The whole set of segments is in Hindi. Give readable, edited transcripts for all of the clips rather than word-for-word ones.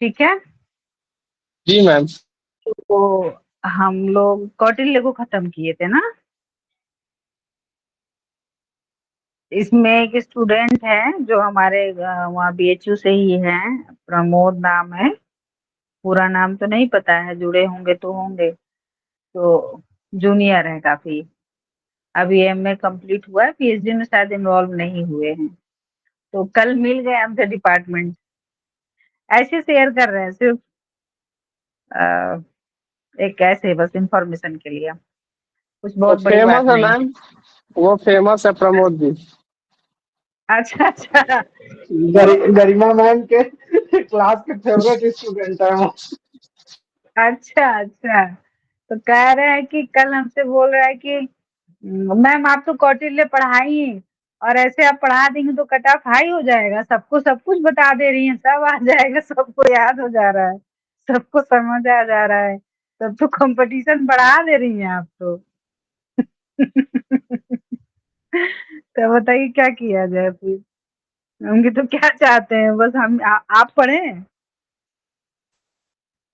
ठीक है। जी मैम। तो हम लोग कौटिल्य को खत्म किए थे ना। इसमें एक स्टूडेंट है जो हमारे वहाँ बीएचयू से ही है। प्रमोद नाम है। पूरा नाम तो नहीं पता है, जुड़े होंगे तो होंगे। तो जूनियर है काफी। अभी एमए कंप्लीट हुआ है, पीएचडी में शायद इन्वॉल्व नहीं हुए हैं। तो कल मिल गए हमसे डिपार्टमेंट। ऐसे शेयर कर रहे हैं सिर्फ अ, एक ऐसे बस इंफॉर्मेशन के लिए। कुछ वो बहुत बड़ी फेमस बात है नहीं है। मैम, वो फेमस है प्रमोद जी। अच्छा अच्छा। गरिमा मैम के क्लास के फेवरेट स्टूडेंट है वो। अच्छा अच्छा। तो कह रहे हैं कि कल हमसे बोल रहा है कि मैम आप तो कौटिल्य पढ़ाई, और ऐसे आप पढ़ा देंगे तो कट ऑफ हाई हो जाएगा। सबको सब कुछ बता दे रही हैं, सब आ जाएगा, सबको याद हो जा रहा है, सबको समझ आ जा रहा है। तब तो कंपटीशन बढ़ा दे रही हैं आप तो। तो बताइए क्या किया जाए फिर। उनके तो क्या चाहते हैं, बस आप पढ़ें।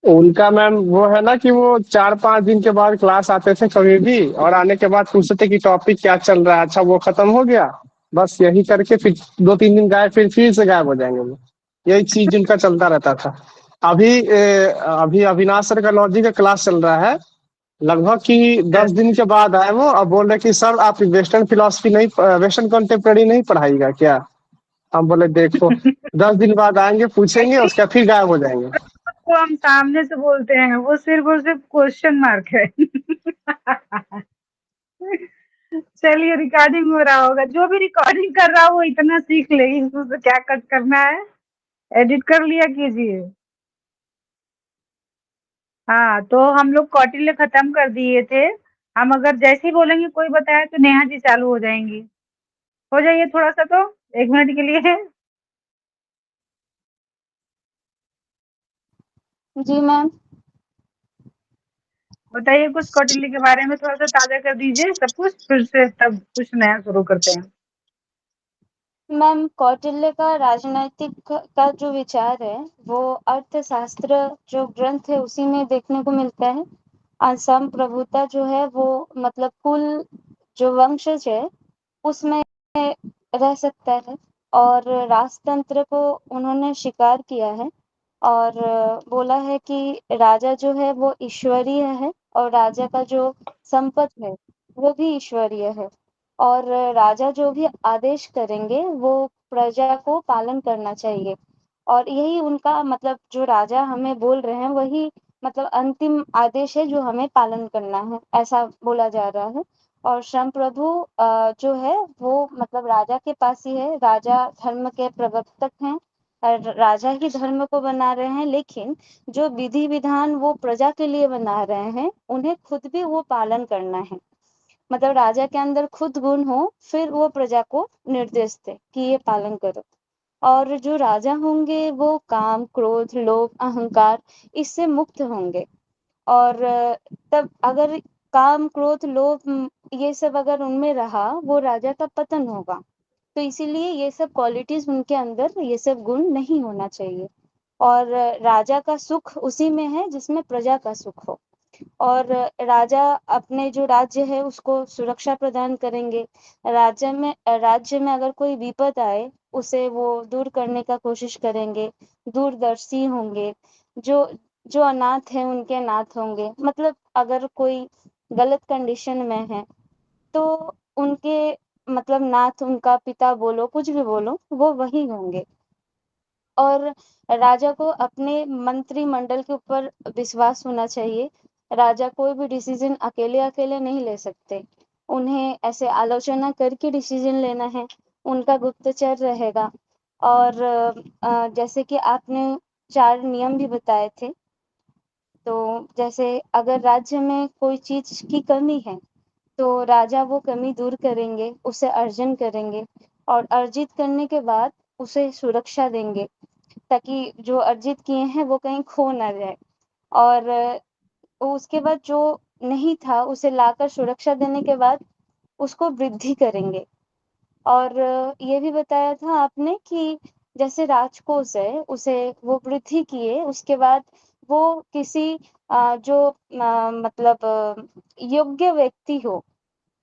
उनका मैम वो है ना कि वो 4-5 दिन के बाद क्लास आते थे कभी भी, और आने के बाद पूछते थे कि टॉपिक क्या चल रहा है, अच्छा वो खत्म हो गया, बस यही करके फिर 2-3 दिन गायब, फिर से गायब हो जाएंगे वो। यही चीज उनका चलता रहता था। अभी अविनाश सर का लॉजिक का क्लास चल रहा है, लगभग कि 10 दिन के बाद आए वो, अब बोल रहे कि सर आप वेस्टर्न फिलोसफी नहीं, वेस्टर्न कंटेम्प्रेरी नहीं पढ़ाइएगा क्या। हम बोले देखो, 10 दिन बाद आएंगे पूछेंगे, उसके बाद फिर गायब हो जाएंगे। को हम सामने से बोलते हैं, वो सिर्फ और सिर्फ क्वेश्चन मार्क है। चलिए रिकॉर्डिंग हो रहा होगा, जो भी रिकॉर्डिंग कर रहा हो वो इतना सीख लेगी, इसमें से क्या कट करना है, एडिट कर लिया कीजिए। हाँ, तो हम लोग कौटिल्य खत्म कर दिए थे। हम अगर जैसे ही बोलेंगे कोई बताए तो नेहा जी चालू हो जाएंगी। हो जाइए थोड़ा सा तो, 1 मिनट के लिए। जी मैम। बताइए कुछ कौटिल्य के बारे में, थोड़ा सा ताजा कर दीजिए सब कुछ, फिर से तब कुछ नया शुरू करते हैं। मैम कौटिल्य का राजनैतिक का जो विचार है वो अर्थशास्त्र जो ग्रंथ है उसी में देखने को मिलता है। असम प्रभुता जो है वो मतलब कुल जो वंशज है उसमें रह सकता है, और राजतंत्र को उन्होंने स्वीकार किया है, और बोला है कि राजा जो है वो ईश्वरीय है, और राजा का जो संपत्ति है वो भी ईश्वरीय है, और राजा जो भी आदेश करेंगे वो प्रजा को पालन करना चाहिए। और यही उनका मतलब जो राजा हमें बोल रहे हैं वही मतलब अंतिम आदेश है जो हमें पालन करना है, ऐसा बोला जा रहा है। और श्रम प्रभु जो है वो मतलब राजा के पास ही है, राजा धर्म के प्रवर्तक हैं, राजा ही धर्म को बना रहे हैं, लेकिन जो विधि विधान वो प्रजा के लिए बना रहे हैं उन्हें खुद भी वो पालन करना है। मतलब राजा के अंदर खुद गुण हो फिर वो प्रजा को निर्देश दे कि ये पालन करो। और जो राजा होंगे वो काम क्रोध लोभ अहंकार इससे मुक्त होंगे। और तब अगर काम क्रोध लोभ ये सब अगर उनमें रहा वो राजा का पतन होगा। तो इसीलिए ये सब क्वालिटीज उनके अंदर ये सब गुण नहीं होना चाहिए। और राजा का सुख उसी में है जिसमें प्रजा का सुख हो। और राजा अपने जो राज्य है उसको सुरक्षा प्रदान करेंगे। राज्य में अगर कोई विपद आए उसे वो दूर करने का कोशिश करेंगे, दूरदर्शी होंगे। जो जो अनाथ है उनके अनाथ होंगे, मतलब अगर कोई गलत कंडीशन में है तो उनके मतलब नाथ उनका पिता बोलो कुछ भी बोलो वो वही होंगे। और राजा को अपने मंत्रिमंडल के ऊपर विश्वास होना चाहिए। राजा कोई भी डिसीजन अकेले अकेले नहीं ले सकते, उन्हें ऐसे आलोचना करके डिसीजन लेना है, उनका गुप्तचर रहेगा। और जैसे कि आपने 4 नियम भी बताए थे, तो जैसे अगर राज्य में कोई चीज की कमी है तो राजा वो कमी दूर करेंगे, उसे अर्जन करेंगे, और अर्जित करने के बाद उसे सुरक्षा देंगे ताकि जो अर्जित किए हैं वो कहीं खो ना जाए। और उसके बाद जो नहीं था उसे लाकर सुरक्षा देने के बाद उसको वृद्धि करेंगे। और ये भी बताया था आपने कि जैसे राजकोष है, उसे वो वृद्धि किए, उसके बाद वो किसी जो मतलब योग्य व्यक्ति हो,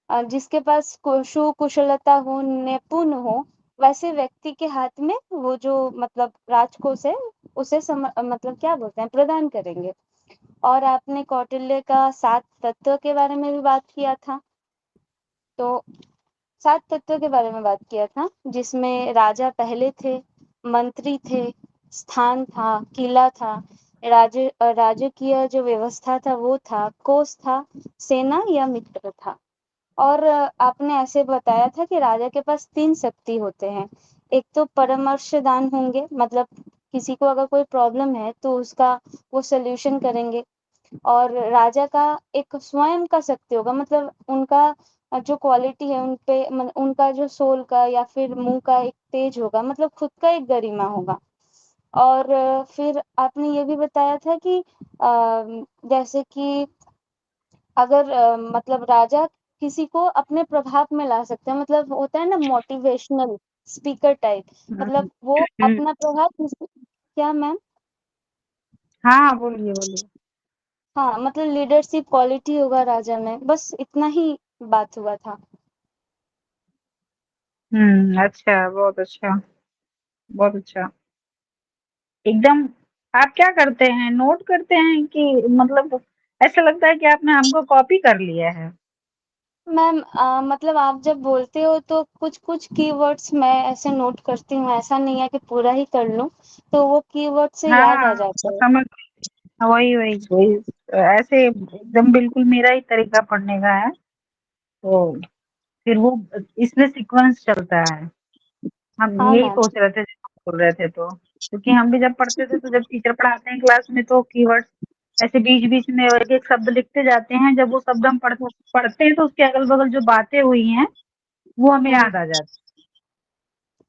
जिसके पास कुशलता हो, निपुण हो, वैसे व्यक्ति के हाथ में वो जो मतलब राजकोष है उसे मतलब क्या बोलते हैं, प्रदान करेंगे। और आपने कौटिल्य का 7 तत्व के बारे में भी बात किया था। तो 7 तत्व के बारे में बात किया था, जिसमें राजा पहले थे, मंत्री थे, स्थान था, किला था, राजकीय जो व्यवस्था था वो था, कोष था, सेना या मित्र था। और आपने ऐसे बताया था कि राजा के पास 3 शक्ति होते हैं। एक तो परामर्श दान होंगे, मतलब किसी को अगर कोई प्रॉब्लम है तो उसका वो सॉल्यूशन करेंगे। और राजा का एक स्वयं का शक्ति होगा, मतलब उनका जो क्वालिटी है उनपे, उनका जो सोल का या फिर मुंह का एक तेज होगा, मतलब खुद का एक गरिमा होगा। और फिर आपने ये भी बताया था कि जैसे कि अगर मतलब राजा किसी को अपने प्रभाव में ला सकते हैं, मतलब होता है ना मोटिवेशनल स्पीकर टाइप, मतलब वो हम्म, अपना प्रभाव क्या मैम? हाँ बोलिए बोलिए। हाँ, मतलब लीडरशिप क्वालिटी होगा राजा में, बस इतना ही बात हुआ था। अच्छा, बहुत अच्छा, बहुत अच्छा। एकदम। आप क्या करते हैं, नोट करते हैं कि मतलब ऐसा लगता है कि आपने हमको कॉपी कर लिया है। मैम मतलब आप जब बोलते हो तो कुछ कुछ कीवर्ड्स मैं ऐसे नोट करती हूँ, ऐसा नहीं है कि पूरा ही कर लूँ, तो वो कीवर्ड से याद आ हाँ, जाता है। समझ। वही वही वही। ऐसे एकदम बिल्कुल मेरा ही तरीका पढ़ने का है, तो फिर वो इसमें सीक्वेंस चलता है। हम हाँ यही मैम। सोच रहे थे जब आप बोल रहे थे, तो क्योंकि हम भी जब पढ़ते थे तो जब टीचर पढ़ाते हैं क्लास में तो कीवर्ड्स ऐसे बीच बीच में एक एक शब्द लिखते जाते हैं, जब वो शब्द हम पढ़ते हैं तो उसके अगल बगल जो बातें हुई हैं वो हमें हम्म। याद आ जाती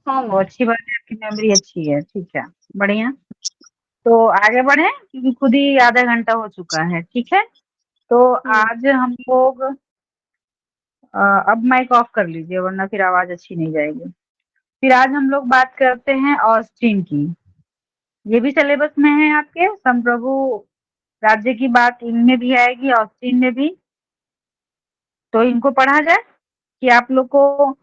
हाँ है। वो मैम। अच्छी बात है, आपकी मेमोरी अच्छी है, ठीक है। बढ़िया। तो आगे बढ़े क्योंकि खुद ही आधा घंटा हो चुका है, ठीक है। तो हम्म। आज हम लोग अब माइक ऑफ कर लीजिए वरना फिर आवाज अच्छी नहीं जाएगी। फिर आज हम लोग बात करते हैं ऑस्टिन की। ये भी सिलेबस में है आपके, संप्रभु राज्य की बात इनमें भी आएगी, ऑस्टिन में भी। तो इनको पढ़ा जाए कि आप लोग को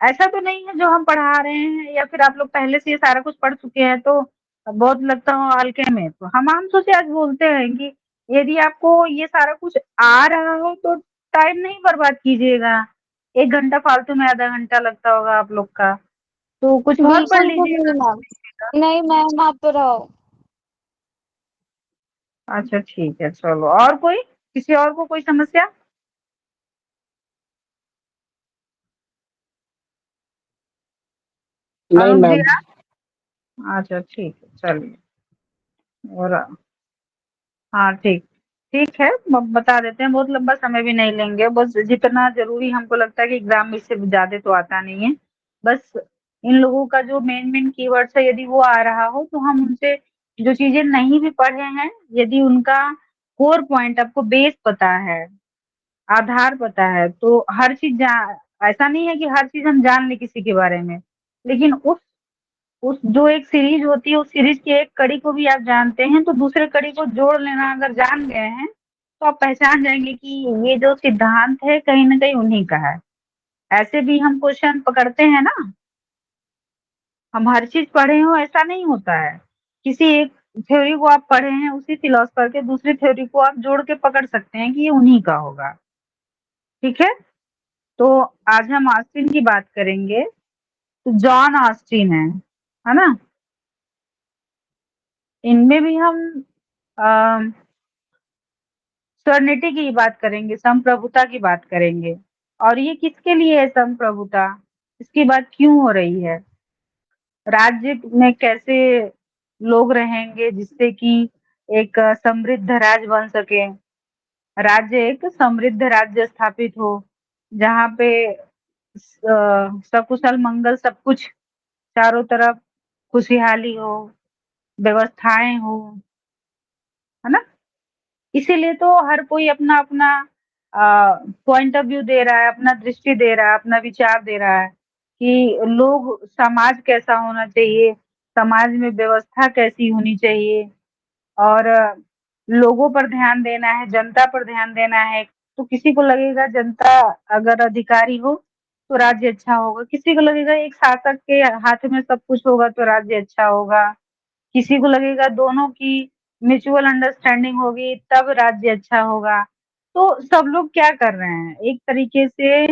ऐसा तो नहीं है जो हम पढ़ा रहे हैं या फिर आप लोग पहले से ये सारा कुछ पढ़ चुके हैं तो बहुत लगता हो हल्के में। तो हम सोचे आज बोलते हैं कि यदि आपको ये सारा कुछ आ रहा हो तो टाइम नहीं बर्बाद कीजिएगा। 1 घंटा फालतू में, आधा घंटा लगता होगा आप लोग का, तो कुछ और पढ़ बिल्कुल भी नहीं लीजिएगा। मैम। नहीं मैम, आप रहो। अच्छा ठीक है, चलो। और कोई, किसी और को कोई समस्या? नहीं अनुज जी मैम। आप? अच्छा ठीक है, चलिए। और हाँ ठीक, ठीक है, बता देते हैं, बहुत लंबा समय भी नहीं लेंगे, बस जितना जरूरी हमको लगता है कि एग्जाम में इससे ज्यादा तो आता नहीं है। बस इन लोगों का जो मेन मेन कीवर्ड्स है यदि वो आ रहा हो तो हम उनसे जो चीजें नहीं भी पढ़े हैं, यदि उनका कोर पॉइंट आपको बेस पता है, आधार पता है, तो हर चीज ऐसा नहीं है कि हर चीज हम जान ले किसी के बारे में, लेकिन उस जो एक सीरीज होती है उस सीरीज की एक कड़ी को भी आप जानते हैं तो दूसरे कड़ी को जोड़ लेना अगर जान गए हैं तो आप पहचान जाएंगे कि ये जो सिद्धांत है कहीं ना कहीं उन्हीं का है। ऐसे भी हम क्वेश्चन पकड़ते हैं ना, हम हर चीज पढ़े हो ऐसा नहीं होता है। किसी एक थ्योरी को आप पढ़े हैं उसी फिलोसफर के, दूसरी थ्योरी को आप जोड़ के पकड़ सकते हैं कि ये उन्हीं का होगा। ठीक है। तो आज हम ऑस्टिन की बात करेंगे। तो जॉन ऑस्टिन है ना। इनमें भी हम स्वर्निटी की बात करेंगे, संप्रभुता की बात करेंगे। और ये किसके लिए है संप्रभुता, इसकी बात क्यों हो रही है, राज्य में कैसे लोग रहेंगे जिससे कि एक समृद्ध राज्य बन सके, राज्य एक समृद्ध राज्य स्थापित हो जहाँ पे सकुशल मंगल सब कुछ, चारों तरफ खुशहाली हो, व्यवस्थाएं हो, है ना। इसीलिए तो हर कोई अपना अपना पॉइंट ऑफ व्यू दे रहा है, अपना दृष्टि दे रहा है, अपना विचार दे रहा है कि लोग, समाज कैसा होना चाहिए, समाज में व्यवस्था कैसी होनी चाहिए और लोगों पर ध्यान देना है, जनता पर ध्यान देना है। तो किसी को लगेगा जनता अगर अधिकारी हो तो राज्य अच्छा होगा, किसी को लगेगा एक शासक के हाथ में सब कुछ होगा तो राज्य अच्छा होगा, किसी को लगेगा दोनों की म्यूचुअल अंडरस्टैंडिंग होगी तब राज्य अच्छा होगा। तो सब लोग क्या कर रहे हैं, एक तरीके से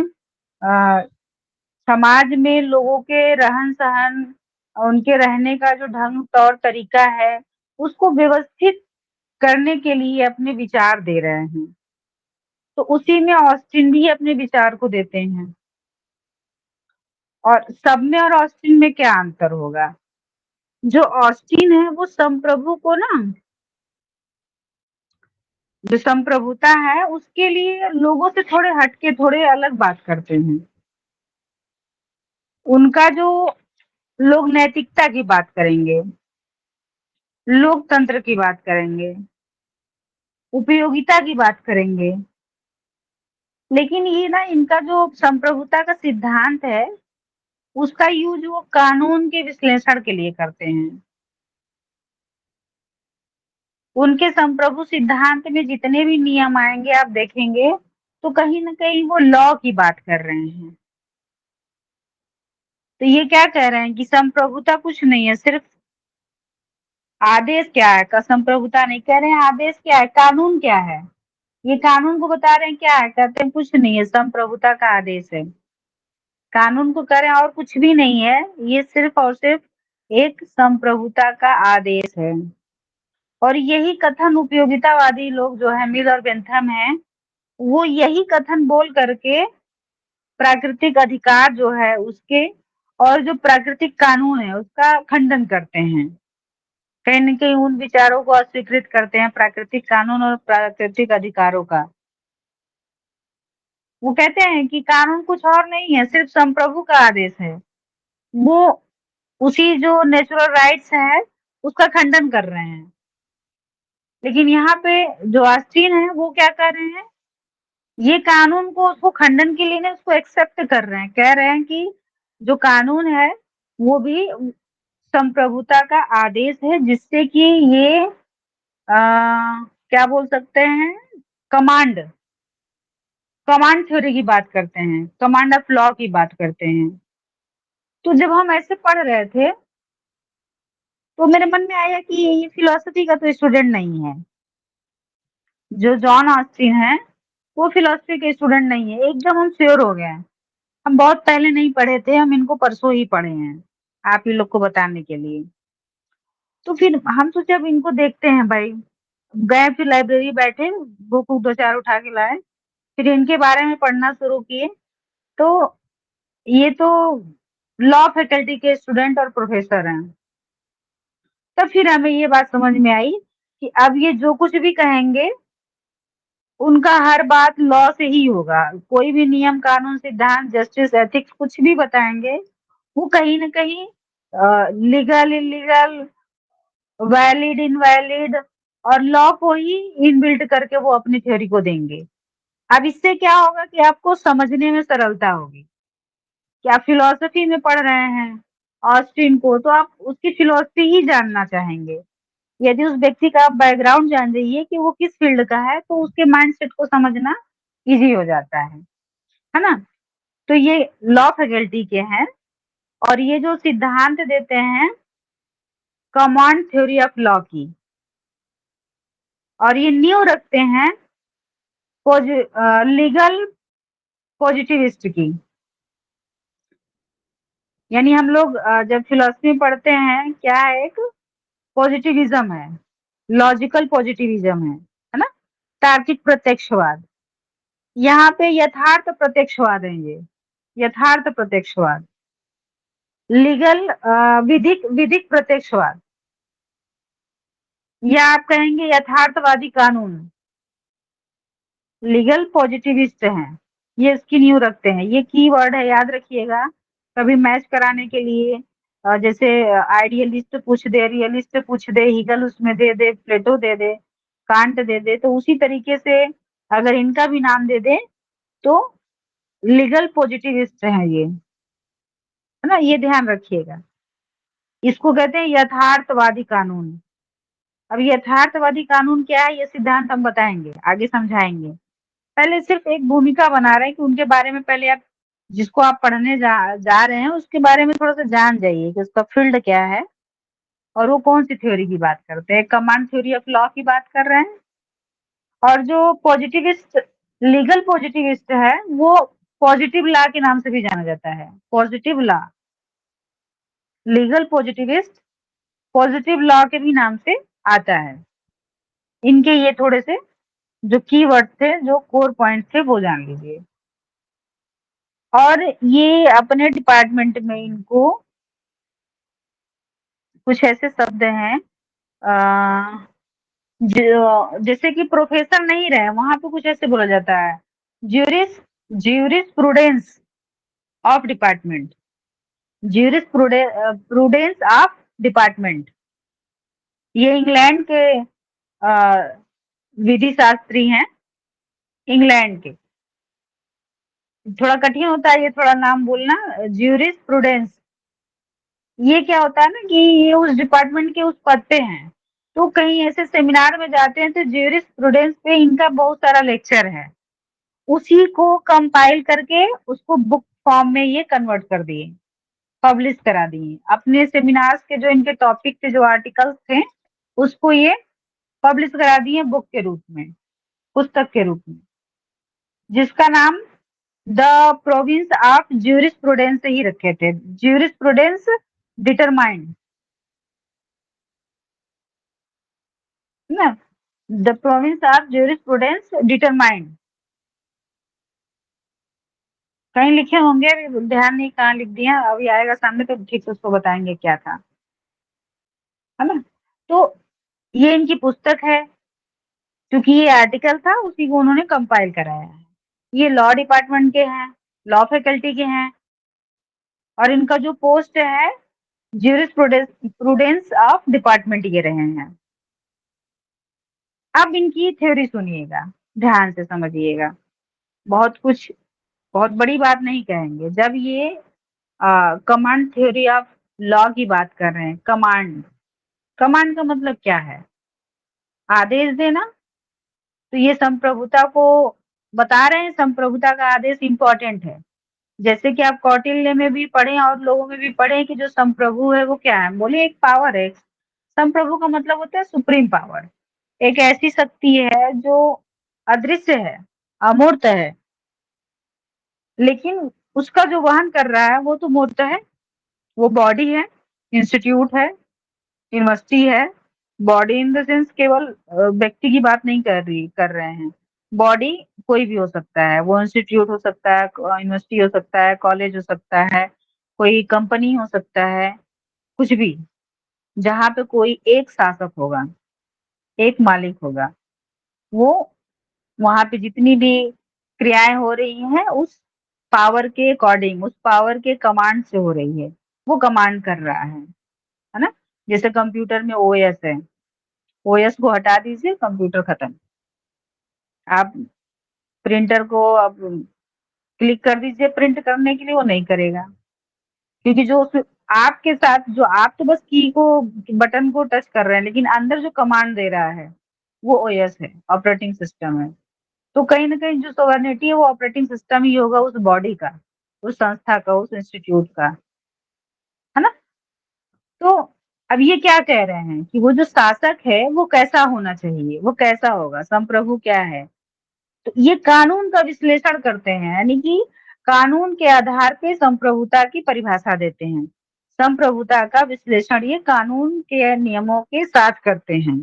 समाज में लोगों के रहन-सहन, उनके रहने का जो ढंग तौर तरीका है, उसको व्यवस्थित करने के लिए अपने विचार दे रहे हैं। तो उसी में ऑस्टिन भी अपने विचार को देते हैं। और सब में और ऑस्टिन में क्या अंतर होगा? जो ऑस्टिन है वो संप्रभु को ना, जो संप्रभुता है उसके लिए लोगों से थोड़े हटके, थोड़े अलग बात करते हैं। उनका जो लोग नैतिकता की बात करेंगे, लोकतंत्र की बात करेंगे, उपयोगिता की बात करेंगे। लेकिन ये ना इनका जो संप्रभुता का सिद्धांत है, उसका यूज़ वो कानून के विश्लेषण के लिए करते हैं। उनके संप्रभु सिद्धांत में जितने भी नियम आएँगे आप देखेंगे, तो कहीं न कहीं वो लॉ की बात कर रहे हैं। तो ये क्या कह रहे हैं कि संप्रभुता कुछ नहीं है, सिर्फ़ आदेश क्या है, का संप्रभुता नहीं कह रहे हैं, आदेश क्या है, कानून क्या है। ये कानून को बता रहे हैं क्या है, कहते हैं कुछ नहीं है, संप्रभुता का आदेश है। कानून को कह रहे हैं और कुछ भी नहीं है, ये सिर्फ़ और सिर्फ़ एक संप्रभुता का आदेश है। और यही कथन उपयोगितावादी लोग जो है मिल और बेंथम हैं, वो यही कथन बोल करके प्राकृतिक अधिकार जो है उसके और जो प्राकृतिक कानून है उसका खंडन करते हैं। कहीं न कहीं उन विचारों को अस्वीकृत करते हैं प्राकृतिक कानून और प्राकृतिक अधिकारों का। वो कहते हैं कि कानून कुछ और नहीं है, सिर्फ़ संप्रभु का आदेश है। वो उसी जो नेचुरल राइट्स है, उसका खंडन कर रहे हैं। लेकिन यहाँ पे जो ऑस्टिन है वो क्या कर रहे हैं, ये कानून को उसको खंडन के लिए नहीं उसको एक्सेप्ट कर रहे हैं। कह रहे हैं कि जो कानून है वो भी संप्रभुता का आदेश है जिससे कि ये क्या बोल सकते हैं, कमांड कमांड थ्योरी की बात करते हैं, कमांड ऑफ लॉ की बात करते हैं। तो जब हम ऐसे पढ़ रहे थे, तो मेरे मन में आया कि ये फिलॉसफी का तो स्टूडेंट नहीं है। जो जॉन ऑस्टिन है, वो फिलॉसफी के स्टूडेंट नहीं है, एकदम हम श्योर हो गए हैं। हम बहुत पहले नहीं पढ़े थे, हम इनको परसों ही पढ़े हैं, आप ही लोग को बताने के लिए। तो फिर हम सोचे अब इनको देखते हैं भाई, गए फिर लाइब्रेरी बैठे, बुक 2-4 उठा के लाए, फिर इनके बारे में पढ़ना शुरू किए। तो ये तो लॉ फैकल्टी के स्टूडेंट और प्रोफेसर हैं। तब फिर हमें ये बात समझ में आई कि अब ये जो कुछ भी कहेंगे, उनका हर बात लॉ से ही होगा। कोई भी नियम, कानून, सिद्धांत, जस्टिस, एथिक्स कुछ भी बताएँगे, वो कहीं न कहीं लीगल, इल्लीगल, वैलिड, इनवैलिड और लॉ को ही इनबिल्ट करके वो अपनी थ्योरी को देंगे। अब इससे क्या होगा कि आपको समझने में सरलता होगी। कि आप फिलॉसफी में पढ़ रहे हैं ऑस्टिन को, तो आप उसकी फिलॉसफी ही जानना चाहेंगे। यदि उस व्यक्ति का आप बैकग्राउंड जान जाइए कि वो किस फील्ड का है, तो उसके माइंडसेट को समझना ईज़ी हो जाता है ना? तो ये लॉ फैकल्टी के हैं और ये जो सिद्धांत देते हैं कमांड थ्योरी ऑफ लॉ की, और ये नींव रखते हैं लीगल पॉजिटिविस्ट की। यानी हम लोग जब फिलॉसफी पढ़ते हैं, क्या है, एक पॉजिटिविज्म है, लॉजिकल पॉजिटिविज्म है ना? तार्किक प्रत्यक्षवाद। यहाँ पे यथार्थ प्रत्यक्षवाद है ये, यथार्थ प्रत्यक्षवाद। लीगल विधिक विधिक प्रत्यक्षवाद, या आप कहेंगे यथार्थवादी कानून। लीगल पॉजिटिविस्ट हैं, ये इसकी नींव रखते हैं। ये कीवर्ड है, याद रखिएगा कभी मैच कराने के लिए। जैसे आइडियलिस्ट पूछ दे, रियलिस्ट पूछ दे, हीगल उसमें दे दे, प्लेटो दे दे, कांट दे दे, तो उसी तरीके से अगर इनका भी नाम दे दे तो लीगल पॉजिटिविस्ट हैं ये, है ना? ये ध्यान रखिएगा। इसको कहते हैं यथार्थवादी कानून। अब यथार्थवादी कानून क्या है, ये सिद्धांत हम बताएंगे, आगे समझाएंगे। पहले सिर्फ एक भूमिका बना रहे हैं कि उनके बारे में पहले आप, जिसको आप पढ़ने जा रहे हैं उसके बारे में थोड़ा सा जान जाइए कि उसका फील्ड क्या है और वो कौन सी थ्योरी की बात करते हैं। कमांड थ्योरी ऑफ लॉ की बात कर रहे हैं। और जो पॉजिटिविस्ट, लीगल पॉजिटिविस्ट है, वो पॉजिटिव लॉ के नाम से भी जाना जाता है। Positive law, legal positivist positive law के भी नाम से आता है। इनके ये थोड़े से जो कीवर्ड थे, जो कोर पॉइंट थे, वो जान लीजिए। और ये अपने डिपार्टमेंट में इनको कुछ ऐसे शब्द हैं, जैसे कि प्रोफेसर नहीं रहे वहां पे कुछ ऐसे बोला जाता है, juris juris prudence of department, juris prudence of department. ये इंग्लैंड के विधि शास्त्री हैं, इंग्लैंड के। थोड़ा कठिन होता है ये थोड़ा नाम बोलना, ज्यूरिस प्रूडेंस। ये क्या होता है ना कि ये उस डिपार्टमेंट के उस पद पे हैं, तो कहीं ऐसे सेमिनार में जाते हैं तो ज्यूरिस प्रूडेंस पे इनका बहुत सारा लेक्चर है, उसी को कंपाइल करके उसको बुक फॉर्म में ये कन्वर्ट कर दिए, पब्लिश करा दिए। अपने सेमिनार्स के जो इनके टॉपिक थे, जो आर्टिकल्स थे, उसको ये पब्लिश करा दिए बुक के रूप में, पुस्तक के रूप में, जिसका नाम द प्रोविंस ऑफ ज्यूरिस्प्रूडेंस से ही रखे थे, ज्यूरिस्प्रूडेंस डिटरमाइंड ना, the province of jurisprudence determined. कहीं लिखे होंगे, अभी ध्यान नहीं कहाँ लिख दिया, अभी आएगा सामने तो ठीक से उसको बताएंगे क्या था, है ना। तो ये इनकी पुस्तक है, क्योंकि ये आर्टिकल था उसी को उन्होंने कंपाइल कराया है। ये लॉ डिपार्टमेंट के हैं, लॉ फैकल्टी के हैं, और इनका जो पोस्ट है ज्यूरिस्प्रूडेंस ऑफ डिपार्टमेंट ये रहे हैं। अब इनकी थ्योरी सुनिएगा, ध्यान से समझिएगा, बहुत कुछ, बहुत बड़ी बात नहीं कहेंगे। जब ये कमांड थ्योरी ऑफ लॉ की बात कर रहे हैं, कमांड, कमांड का मतलब क्या है, आदेश देना। तो ये संप्रभुता को बता रहे हैं, संप्रभुता का आदेश इंपॉर्टेंट है। जैसे कि आप कौटिल्य में भी पढ़े और लोगों में भी पढ़े कि जो संप्रभु है वो क्या है, बोले एक पावर है। संप्रभु का मतलब होता है सुप्रीम पावर, एक ऐसी शक्ति है जो अदृश्य है, अमूर्त है, लेकिन उसका जो वहन कर रहा है वो तो मूर्त है। वो बॉडी है, इंस्टीट्यूट है, यूनिवर्सिटी है। बॉडी इन द सेंस केवल व्यक्ति की बात नहीं कर रहे हैं। बॉडी कोई भी हो सकता है, वो इंस्टीट्यूट हो सकता है, यूनिवर्सिटी हो सकता है, कॉलेज हो सकता है, कोई कंपनी हो सकता है, कुछ भी, जहाँ पे कोई एक शासक होगा, एक मालिक होगा, वो वहां पे जितनी भी क्रियाएं हो रही हैं उस पावर के अकॉर्डिंग, उस पावर के कमांड से हो रही है, वो कमांड कर रहा है ना। जैसे कंप्यूटर में ओएस है, ओएस को हटा दीजिए, कंप्यूटर खत्म। आप प्रिंटर को अब क्लिक कर दीजिए प्रिंट करने के लिए, वो नहीं करेगा, क्योंकि जो उस आपके साथ, जो आप तो बस की को, बटन को टच कर रहे हैं, लेकिन अंदर जो कमांड दे रहा है वो ओएस है, ऑपरेटिंग सिस्टम है। तो कहीं ना कहीं जो सोवर्निटी है वो ऑपरेटिंग सिस्टम ही होगा, उस बॉडी का, उस संस्था का, उस इंस्टीट्यूट का, है ना। तो अब ये क्या कह रहे हैं कि वो जो शासक है वो कैसा होना चाहिए, वो कैसा होगा, संप्रभु क्या है। तो ये कानून का विश्लेषण करते हैं, यानी कि कानून के आधार पे संप्रभुता की परिभाषा देते हैं। संप्रभुता का विश्लेषण ये कानून के नियमों के साथ करते हैं।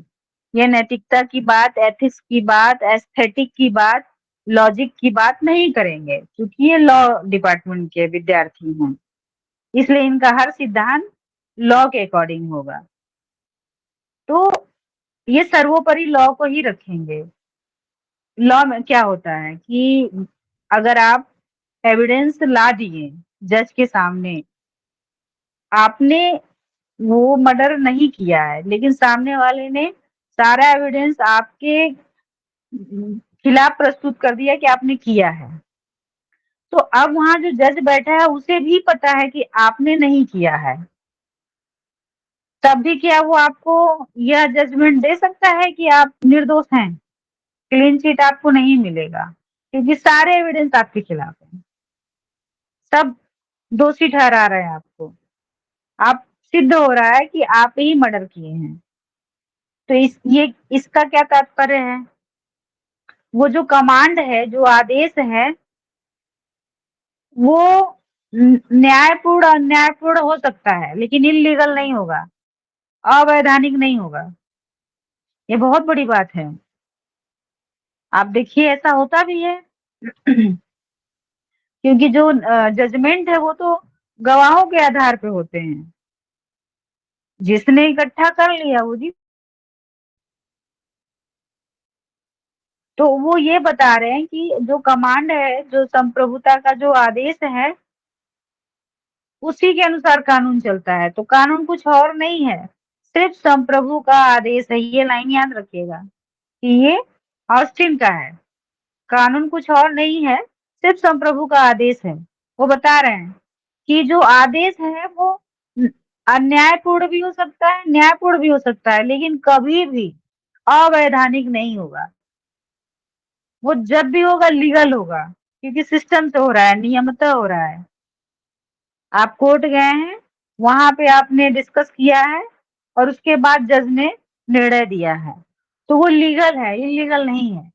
ये नैतिकता की बात, एथिक्स की बात, एस्थेटिक की बात, लॉजिक की बात नहीं करेंगे, क्योंकि ये लॉ डिपार्टमेंट के विद्यार्थी हैं, इसलिए इनका हर सिद्धांत लॉ के अकॉर्डिंग होगा। तो ये सर्वोपरि लॉ को ही रखेंगे। लॉ में क्या होता है कि अगर आप एविडेंस ला दिए जज के सामने, आपने वो मर्डर नहीं किया है, लेकिन सामने वाले ने सारा एविडेंस आपके खिलाफ प्रस्तुत कर दिया कि आपने किया है, तो अब वहां जो जज बैठा है उसे भी पता है कि आपने नहीं किया है, तब भी क्या वो आपको यह जजमेंट दे सकता है कि आप निर्दोष हैं? क्लीन चिट आपको नहीं मिलेगा, क्योंकि सारे एविडेंस आपके खिलाफ हैं, सब दोषी ठहरा रहे हैं आपको। आप सिद्ध हो रहा है कि आप ही मर्डर किए हैं। तो इसका क्या तात्पर्य है? वो जो कमांड है, जो आदेश है, वो न्यायपूर्ण अन्यायपूर्ण हो सकता है, लेकिन इलीगल नहीं होगा, अवैधानिक नहीं होगा। ये बहुत बड़ी बात है। आप देखिए ऐसा होता भी है क्योंकि जो जजमेंट है वो तो गवाहों के आधार पे होते हैं। जिसने इकट्ठा कर लिया वो जी। तो वो ये बता रहे हैं कि जो कमांड है, जो संप्रभुता का जो आदेश है, उसी के अनुसार कानून चलता है। तो कानून कुछ और नहीं है, सिर्फ संप्रभु का आदेश है। ये लाइन याद रखिएगा कि ये ऑस्टिन का है। कानून कुछ और नहीं है, सिर्फ संप्रभु का आदेश है। वो बता रहे हैं कि जो आदेश है वो अन्यायपूर्ण भी हो सकता है, न्यायपूर्ण भी हो सकता है, लेकिन कभी भी अवैधानिक नहीं होगा। वो जब भी होगा लीगल होगा, क्योंकि सिस्टम से हो रहा है, नियमतः हो रहा है। आप कोर्ट गए हैं, वहां पे आपने डिस्कस किया है और उसके बाद जज ने निर्णय दिया है, तो वो लीगल है, इलीगल नहीं है।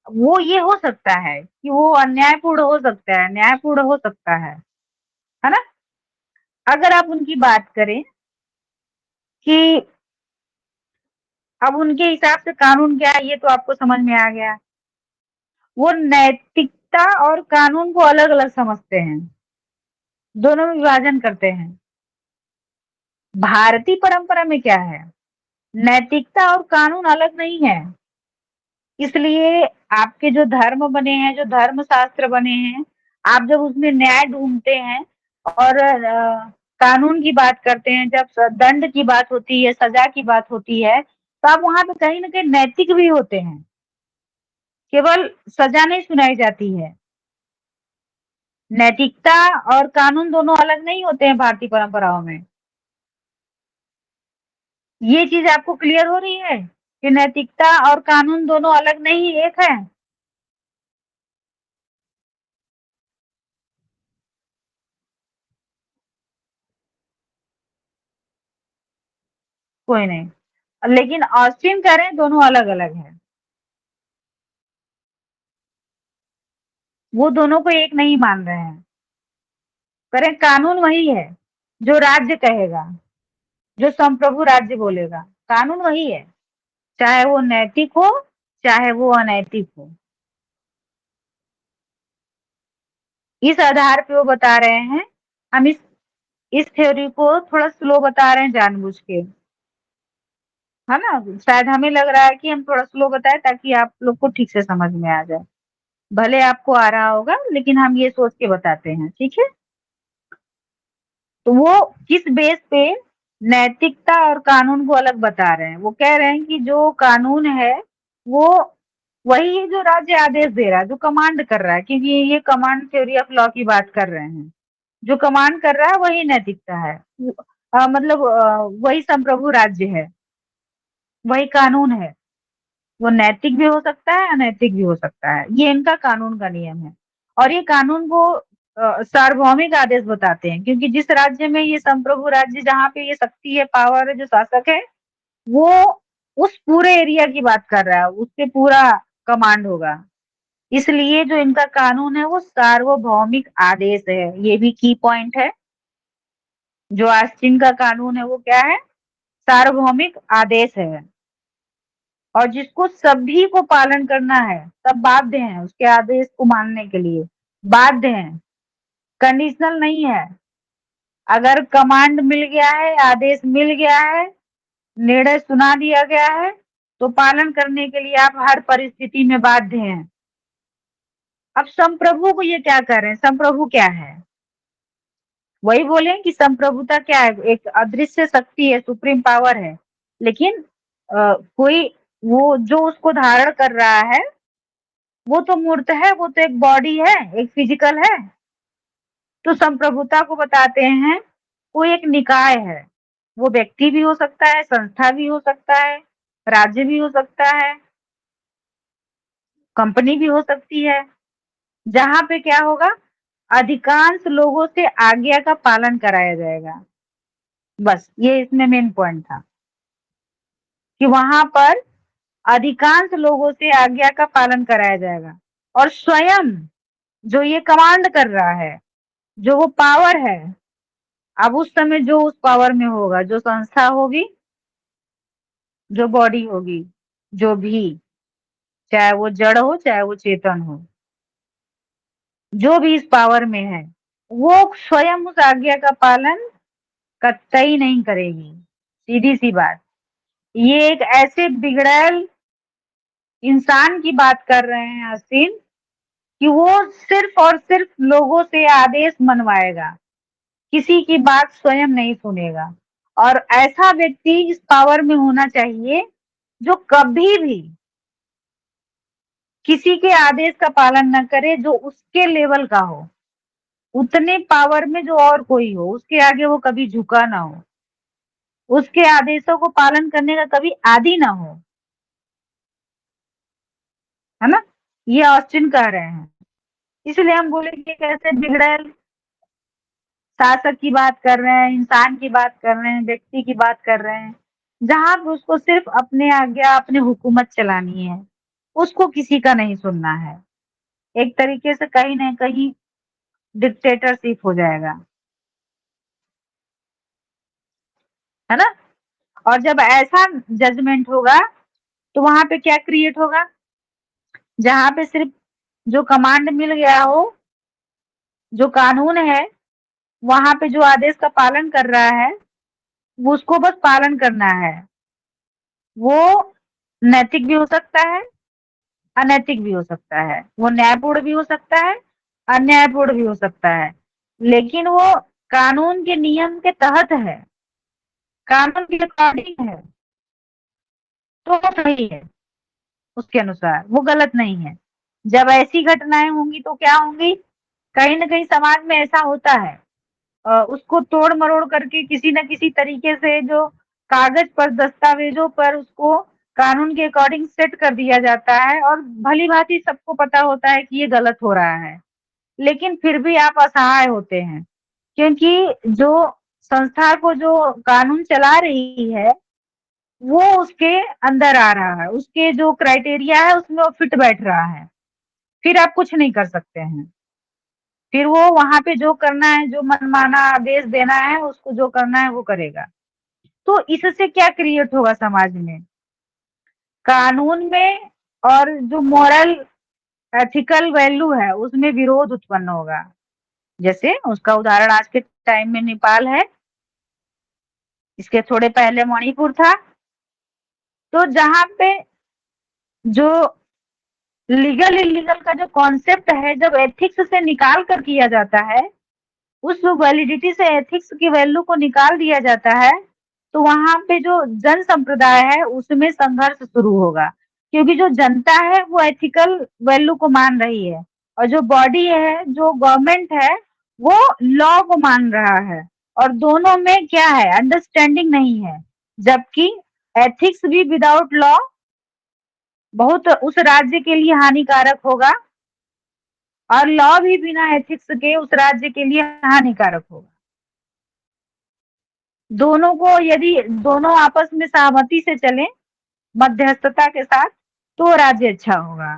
वो ये हो सकता है कि वो अन्यायपूर्ण हो सकता है, न्यायपूर्ण हो सकता है ना? अगर आप उनकी बात करें कि अब उनके हिसाब से कानून क्या है, ये तो आपको समझ में आ गया। वो नैतिकता और कानून को अलग अलग समझते हैं, दोनों में विभाजन करते हैं। भारतीय परंपरा में क्या है, नैतिकता और कानून अलग नहीं है। इसलिए आपके जो धर्म बने हैं, जो धर्म शास्त्र बने हैं, आप जब उसमें न्याय ढूंढते हैं और कानून की बात करते हैं, जब दंड की बात होती है, सजा की बात होती है, तो आप वहां पे कहीं ना कहीं नैतिक भी होते हैं। केवल सजा नहीं सुनाई जाती है। नैतिकता और कानून दोनों अलग नहीं होते हैं भारतीय परंपराओं में। ये चीज आपको क्लियर हो रही है कि नैतिकता और कानून दोनों अलग नहीं, एक है। कोई नहीं, लेकिन ऑस्टिन कह रहे हैं दोनों अलग अलग है। वो दोनों को एक नहीं मान रहे हैं। करें, कानून वही है जो राज्य कहेगा, जो संप्रभु राज्य बोलेगा, कानून वही है, चाहे वो नैतिक हो चाहे वो अनैतिक हो। इस आधार पे वो बता रहे हैं। हम इस थ्योरी को थोड़ा स्लो बता रहे हैं जानबूझ के, है ना? शायद हमें लग रहा है कि हम थोड़ा स्लो बताएं ताकि आप लोग को ठीक से समझ में आ जाए। भले आपको आ रहा होगा, लेकिन हम ये सोच के बताते हैं, ठीक है? तो वो किस बेस पे नैतिकता और कानून को अलग बता रहे हैं? वो कह रहे हैं कि जो कानून है वो वही है जो राज्य आदेश दे रहा है, जो कमांड कर रहा है, क्योंकि ये कमांड थ्योरी ऑफ लॉ की बात कर रहे हैं। जो कमांड कर रहा है वही नैतिकता है। मतलब वही संप्रभु राज्य है, वही कानून है। वो नैतिक भी हो सकता है, अनैतिक भी हो सकता है। ये इनका कानून का नियम है। और ये कानून को सार्वभौमिक आदेश बताते हैं, क्योंकि जिस राज्य में ये संप्रभु राज्य, जहाँ पे ये शक्ति है, पावर है, जो शासक है, वो उस पूरे एरिया की बात कर रहा है, उससे पूरा कमांड होगा। इसलिए जो इनका कानून है वो सार्वभौमिक आदेश है। ये भी की पॉइंट है। जो ऑस्टिन का कानून है वो क्या है? सार्वभौमिक आदेश है, और जिसको सभी को पालन करना है, सब बाध्य हैं उसके आदेश को मानने के लिए, बाध्य हैं, कंडीशनल नहीं है। अगर कमांड मिल गया है, आदेश मिल गया है, निर्णय सुना दिया गया है, तो पालन करने के लिए आप हर परिस्थिति में बाध्य हैं। अब संप्रभु को ये क्या कर रहे हैं? संप्रभु क्या है? वही बोले कि संप्रभुता क्या है? एक अदृश्य शक्ति है, सुप्रीम पावर है, लेकिन कोई वो जो उसको धारण कर रहा है वो तो मूर्त है, वो तो एक बॉडी है, एक फिजिकल है। तो संप्रभुता को बताते हैं वो एक निकाय है, वो व्यक्ति भी हो सकता है, संस्था भी हो सकता है, राज्य भी हो सकता है, कंपनी भी हो सकती है, जहाँ पे क्या होगा, अधिकांश लोगों से आज्ञा का पालन कराया जाएगा। बस ये इसमें मेन पॉइंट था कि वहां पर अधिकांश लोगों से आज्ञा का पालन कराया जाएगा और स्वयं जो ये कमांड कर रहा है, जो वो पावर है, अब उस समय जो उस पावर में होगा, जो संस्था होगी, जो बॉडी होगी, जो भी, चाहे वो जड़ हो चाहे वो चेतन हो, जो भी इस पावर में है, वो स्वयं उस आज्ञा का पालन कतई नहीं करेगी। सीधी सी बात। ये एक ऐसे बिगड़ैल इंसान की बात कर रहे हैं आस्तीन, कि वो सिर्फ और सिर्फ लोगों से आदेश मनवाएगा, किसी की बात स्वयं नहीं सुनेगा। और ऐसा व्यक्ति इस पावर में होना चाहिए जो कभी भी किसी के आदेश का पालन न करे, जो उसके लेवल का हो, उतने पावर में जो और कोई हो, उसके आगे वो कभी झुका ना हो, उसके आदेशों को पालन करने का कभी आदी ना हो, है ना। ये ऑस्टिन कह रहे हैं। इसलिए हम बोले कि कैसे बिगड़ैल शासक की बात कर रहे हैं, इंसान की बात कर रहे हैं, व्यक्ति की बात कर रहे हैं, जहां पे उसको सिर्फ अपने आज्ञा, अपने हुकूमत चलानी है, उसको किसी का नहीं सुनना है। एक तरीके से कहीं ना कहीं डिक्टेटरशिप हो जाएगा, है ना। और जब ऐसा जजमेंट होगा तो वहां पे क्या क्रिएट होगा, जहां पे सिर्फ जो कमांड मिल गया हो, जो कानून है, वहां पे जो आदेश का पालन कर रहा है, वो उसको बस पालन करना है। वो नैतिक भी हो सकता है, अनैतिक भी हो सकता है, वो न्यायपूर्ण भी हो सकता है, अन्यायपूर्ण भी हो सकता है, लेकिन वो कानून के नियम के तहत है, कानून के अकॉर्डिंग है, तो वो सही है, उसके अनुसार वो गलत नहीं है। जब ऐसी घटनाएं होंगी तो क्या होंगी, कहीं ना कहीं समाज में ऐसा होता है, उसको तोड़ मरोड़ करके किसी न किसी तरीके से जो कागज पर, दस्तावेजों पर उसको कानून के अकॉर्डिंग सेट कर दिया जाता है, और भली भांति सबको पता होता है कि ये गलत हो रहा है, लेकिन फिर भी आप असहाय होते हैं, क्योंकि जो संस्था को जो कानून चला रही है, वो उसके अंदर आ रहा है, उसके जो क्राइटेरिया है उसमें वो फिट बैठ रहा है, फिर आप कुछ नहीं कर सकते हैं। फिर वो वहां पे जो करना है, जो मनमाना आदेश देना है, उसको जो करना है वो करेगा। तो इससे क्या क्रिएट होगा समाज में, कानून में और जो मॉरल एथिकल वैल्यू है उसमें विरोध उत्पन्न होगा। जैसे उसका उदाहरण आज के टाइम में नेपाल है, इसके थोड़े पहले मणिपुर था। तो जहाँ पे जो लीगल इलीगल का जो कॉन्सेप्ट है, जब एथिक्स से निकाल कर किया जाता है, उस वैलिडिटी से एथिक्स की वैल्यू को निकाल दिया जाता है, तो वहां पे जो जन संप्रदाय है उसमें संघर्ष शुरू होगा, क्योंकि जो जनता है वो एथिकल वैल्यू को मान रही है, और जो बॉडी है, जो गवर्नमेंट है, वो लॉ को मान रहा है, और दोनों में क्या है, अंडरस्टैंडिंग नहीं है। जबकि एथिक्स भी विदाउट लॉ बहुत उस राज्य के लिए हानिकारक होगा, और लॉ भी बिना एथिक्स के उस राज्य के लिए हानिकारक होगा। दोनों को यदि दोनों आपस में सहमति से चलें, मध्यस्थता के साथ, तो राज्य अच्छा होगा।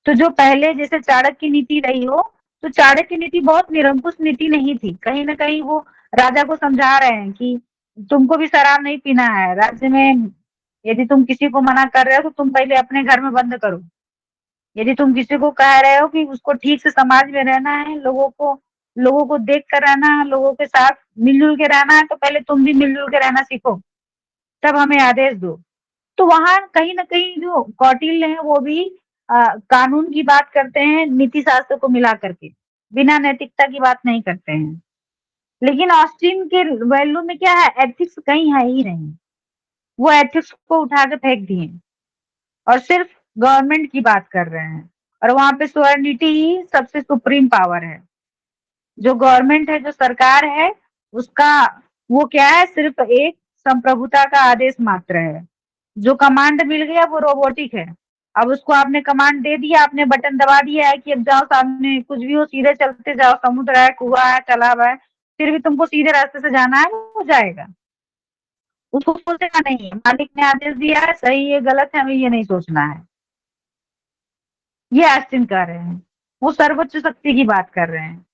तो जो पहले जैसे चाणक्य की नीति रही हो, तो चाणक्य की नीति बहुत निरंकुश नीति नहीं थी, कहीं ना कहीं वो राजा को समझा रहे हैं कि तुमको भी शराब नहीं पीना है, राज्य में यदि तुम किसी को मना कर रहे हो तो तुम पहले अपने घर में बंद करो। यदि तुम किसी को कह रहे हो कि उसको ठीक से समाज में रहना है, लोगों को देख कर रहना है, लोगों के साथ मिलजुल के रहना है, तो पहले तुम भी मिलजुल के रहना सीखो, तब हमें आदेश दो। तो वहां कहीं ना कहीं जो कौटिल्य है वो भी कानून की बात करते हैं, नीति शास्त्र को मिला करके, बिना नैतिकता की बात नहीं करते हैं। लेकिन ऑस्टिन के वैल्यू में क्या है, एथिक्स कहीं है ही नहीं, वो एथिक्स को उठा के फेंक दिए और सिर्फ गवर्नमेंट की बात कर रहे हैं। और वहां पे सोवर्निटी ही सबसे सुप्रीम पावर है। जो गवर्नमेंट है, जो सरकार है, उसका वो क्या है, सिर्फ एक संप्रभुता का आदेश मात्र है। जो कमांड मिल गया वो रोबोटिक है। अब उसको आपने कमांड दे दिया, आपने बटन दबा दिया है कि अब जाओ सामने कुछ भी हो सीधे चलते जाओ, समुद्र है, कुआं है, तालाब है, फिर भी तुमको सीधे रास्ते से जाना है, वो जाएगा। उसको सोचना नहीं है, मालिक ने आदेश दिया है, सही है गलत है हमें ये नहीं सोचना है। ये आस्तीन कर रहे हैं, वो सर्वोच्च शक्ति की बात कर रहे हैं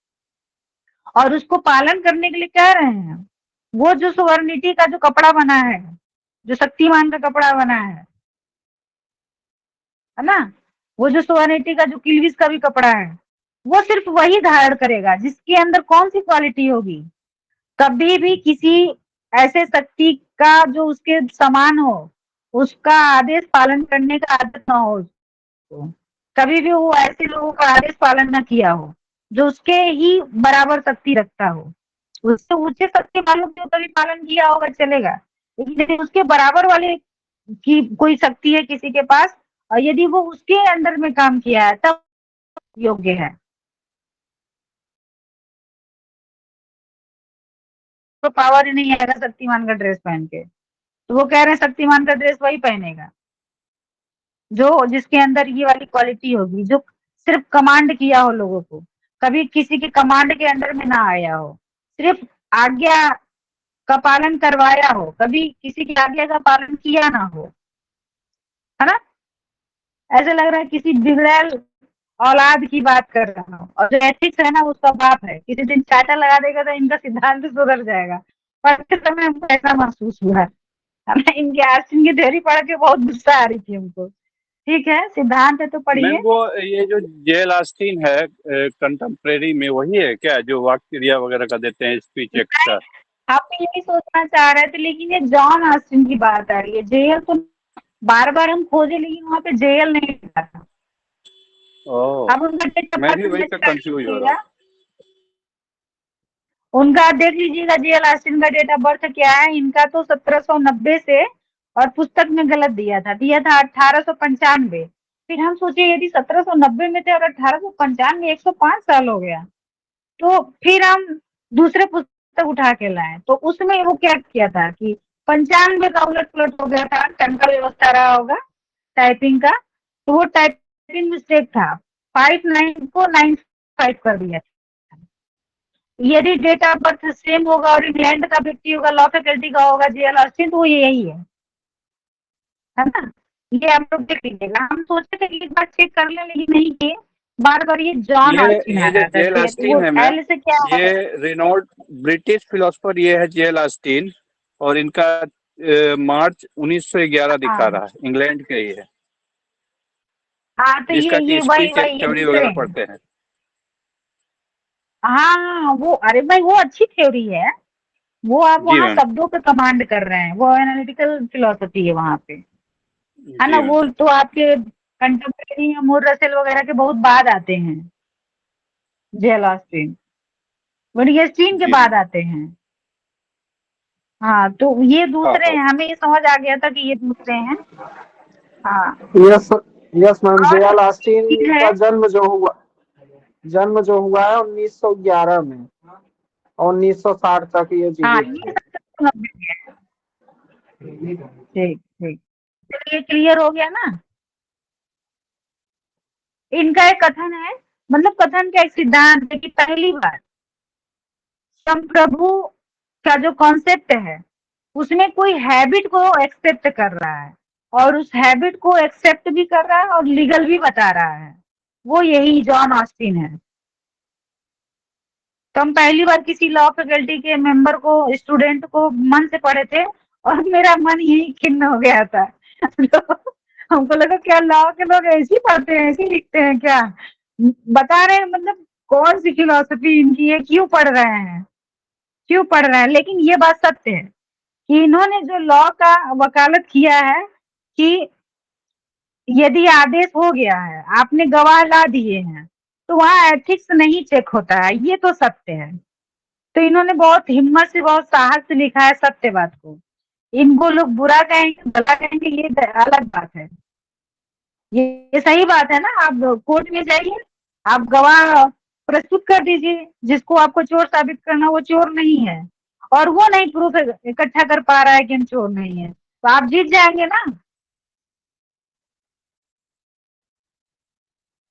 और उसको पालन करने के लिए कह रहे हैं। वो जो सुवर्णिटी का जो कपड़ा बना है, जो शक्तिमान का कपड़ा बना है ना, वो जो सुवर्णिटी का जो किल्विस का भी कपड़ा है, वो सिर्फ वही धारण करेगा जिसके अंदर कौन सी क्वालिटी होगी। कभी भी किसी ऐसे शक्ति का जो उसके समान हो, उसका आदेश पालन करने का आदत ना हो उसको। कभी भी वो ऐसे लोगों का आदेश पालन न किया हो जो उसके ही बराबर शक्ति रखता हो। उससे ऊंचे शक्ति वालों के कभी पालन किया होगा चलेगा, लेकिन यदि उसके बराबर वाले की कोई शक्ति है किसी के पास और यदि वो उसके अंडर में काम किया है तब योग्य है। तो पावर ही नहीं आएगा शक्तिमान का ड्रेस पहन के, तो वो कह रहे हैं शक्तिमान का ड्रेस वही पहनेगा जो जिसके अंदर ये वाली क्वालिटी होगी, जो सिर्फ कमांड किया हो लोगों को, कभी किसी के कमांड के अंडर में ना आया हो, सिर्फ आज्ञा का पालन करवाया हो, कभी किसी की आज्ञा का पालन किया ना हो, है ना। ऐसे लग रहा है किसी बिगड़ैल औलाद की बात कर रहा हूँ, और जो एथिक्स है ना उसका बाप है, किसी दिन चाटा लगा देगा तो इनका सिद्धांत सुधर जाएगा। पढ़ते समय हमको ऐसा महसूस हुआ है ना, इनके आस्तीन की थ्योरी पढ़ के बहुत गुस्सा आ रही थी हमको। ठीक है, सिद्धांत है तो मैम पढ़िए। वो ये जो जेल आस्तीन है कंटेम्प्रेरी में वही है क्या जो वाक् क्रिया वगैरह का देते हैं स्पीच एक्स्ट्रा? हम भी यही सोचना चाह रहे थे, लेकिन ये जॉन ऑस्टिन की बात आ रही है। जेएल तो बार बार हम खोजे लेकिन वहां पे जेएल नहीं लिखा था। ओह, अब उनका डेट ऑफ मैं भी बर्थ वही मैच पे कर कंफ्यूज हो रहा लीजिएगा, उनका देख लीजिएगा जेएल ऑस्टिन का डेट ऑफ बर्थ क्या है। इनका तो 1790 से, और पुस्तक में गलत दिया था 1895। फिर हम सोचे यदि 1790 में थे और 1895, 105 साल हो गया। तो फिर हम दूसरे पुस्तक उठा के लाए, तो उसमें वो क्या किया था कि 95 का उलट पुलट हो गया था, टंका व्यवस्था रहा होगा टाइपिंग का, तो वो टाइपिंग मिस्टेक था, 59 को 95 कर दिया था। यदि डेट ऑफ बर्थ सेम होगा और इंग्लैंड का व्यक्ति होगा, लॉ फैकल्टी का होगा जेएल ऑस्टिन, तो वो यही है ना। ये आप लोग देख लीजिएगा, हम सोचे थे कि एक बार चेक कर लें लेकिन नहीं किए, बार बार ये जॉन ऑस्टिन आ ये जो रहा था, जेल तो वो आस्तीन है मैम, एल से क्या ये है। रिनोल्ड ब्रिटिश फिलोसफर ये है जेल आस्तीन, और इनका मार्च 1911 दिखा हाँ रहा है, इंग्लैंड के ही है, हाँ, तो जिसका ये कि वही स्पीच वही ये थ्योरी दूसरे वगैरह हैं। पढ़ते हैं। हाँ वो, अरे भाई वो अच्छी थ्योरी है। वो आप जी वहाँ मैम। शब्दों पे कमांड कर रहे हैं, वो एनालिटिकल फिलोसफी है वहाँ पे, है ना। जी मैम। वो तो आपके कंटेम्प्रेरी मूर रसेल वगैरह के बहुत बाद आते हैं, जेल ऑस्टिन विटगेस्टीन के जी बाद मैम। आते हैं। हाँ, तो ये हाँ दूसरे हाँ। हैं, हमें ये समझ आ गया था कि ये दूसरे हैं। हाँ, यस, यस मैम। और जेएल एक ऑस्टिन चीज है। का जन्म जो हुआ है 1911 में, और 1960 तक ये हाँ, जीवित ये थे। सब तो समझ गए। ठीक ठीक, चलिए क्लियर हो गया ना। इनका एक कथन है, मतलब कथन का एक सिद्धांत है कि पहली बार संप्रभु का जो कॉन्सेप्ट है उसमें कोई हैबिट को एक्सेप्ट कर रहा है, और उस हैबिट को एक्सेप्ट भी कर रहा है और लीगल भी बता रहा है, वो यही जॉन ऑस्टिन है। तो हम पहली बार किसी लॉ फैकल्टी के मेंबर को, स्टूडेंट को मन से पढ़े थे और मेरा मन यही खिन्न हो गया था। तो हमको लगा क्या लॉ के लोग ऐसे ही पढ़ते हैं, ऐसे ही लिखते हैं क्या, बता रहे हैं मतलब कौन सी फिलोसफी इनकी है, क्यों पढ़ रहे हैं, क्यों पढ़ रहे हैं। लेकिन ये बात सत्य है कि इन्होंने जो लॉ का वकालत किया है कि यदि आदेश हो गया है, आपने गवाह ला दिए हैं, तो वहाँ एथिक्स नहीं चेक होता है, ये तो सत्य है। तो इन्होंने बहुत हिम्मत से, बहुत साहस से लिखा है सत्य बात को। इनको लोग बुरा कहेंगे, भला कहेंगे, ये अलग बात है। ये सही बात है ना। आप कोर्ट में जाइए, आप गवाह प्रस्तुत कर दीजिए, जिसको आपको चोर साबित करना वो चोर नहीं है, और वो नहीं प्रूफ इकट्ठा कर पा रहा है कि हम चोर नहीं है, तो आप जीत जाएंगे ना।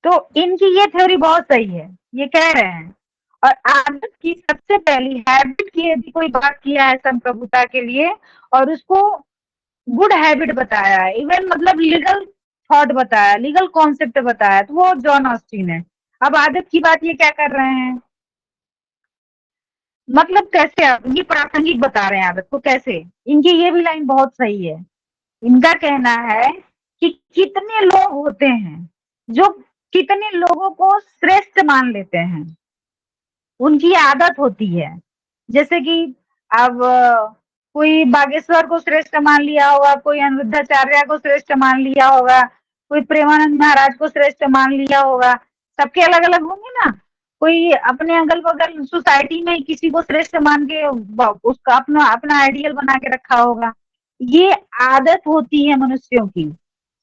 तो इनकी ये थ्योरी बहुत सही है, ये कह रहे हैं। और आदत की सबसे पहली हैबिट की यदि कोई बात किया है संप्रभुता के लिए और उसको गुड हैबिट बताया है, इवन मतलब लीगल थॉट बताया, लीगल कॉन्सेप्ट बताया, तो वो जॉन ऑस्टिन है। अब आदत की बात ये क्या कर रहे हैं, मतलब कैसे आप ये प्रासंगिक बता रहे हैं आदत को कैसे। इनकी ये भी लाइन बहुत सही है। इनका कहना है कि कितने लोग होते हैं जो कितने लोगों को श्रेष्ठ मान लेते हैं, उनकी आदत होती है। जैसे कि अब कोई बागेश्वर को श्रेष्ठ मान लिया होगा, कोई अनिरुद्धाचार्य को श्रेष्ठ मान लिया होगा, कोई प्रेमानंद महाराज को श्रेष्ठ मान लिया होगा, सबके अलग अलग होंगे ना। कोई अपने अगल बगल सोसाइटी में किसी को श्रेष्ठ मान के उसका अपना अपना आइडियल बना के रखा होगा। ये आदत होती है मनुष्यों की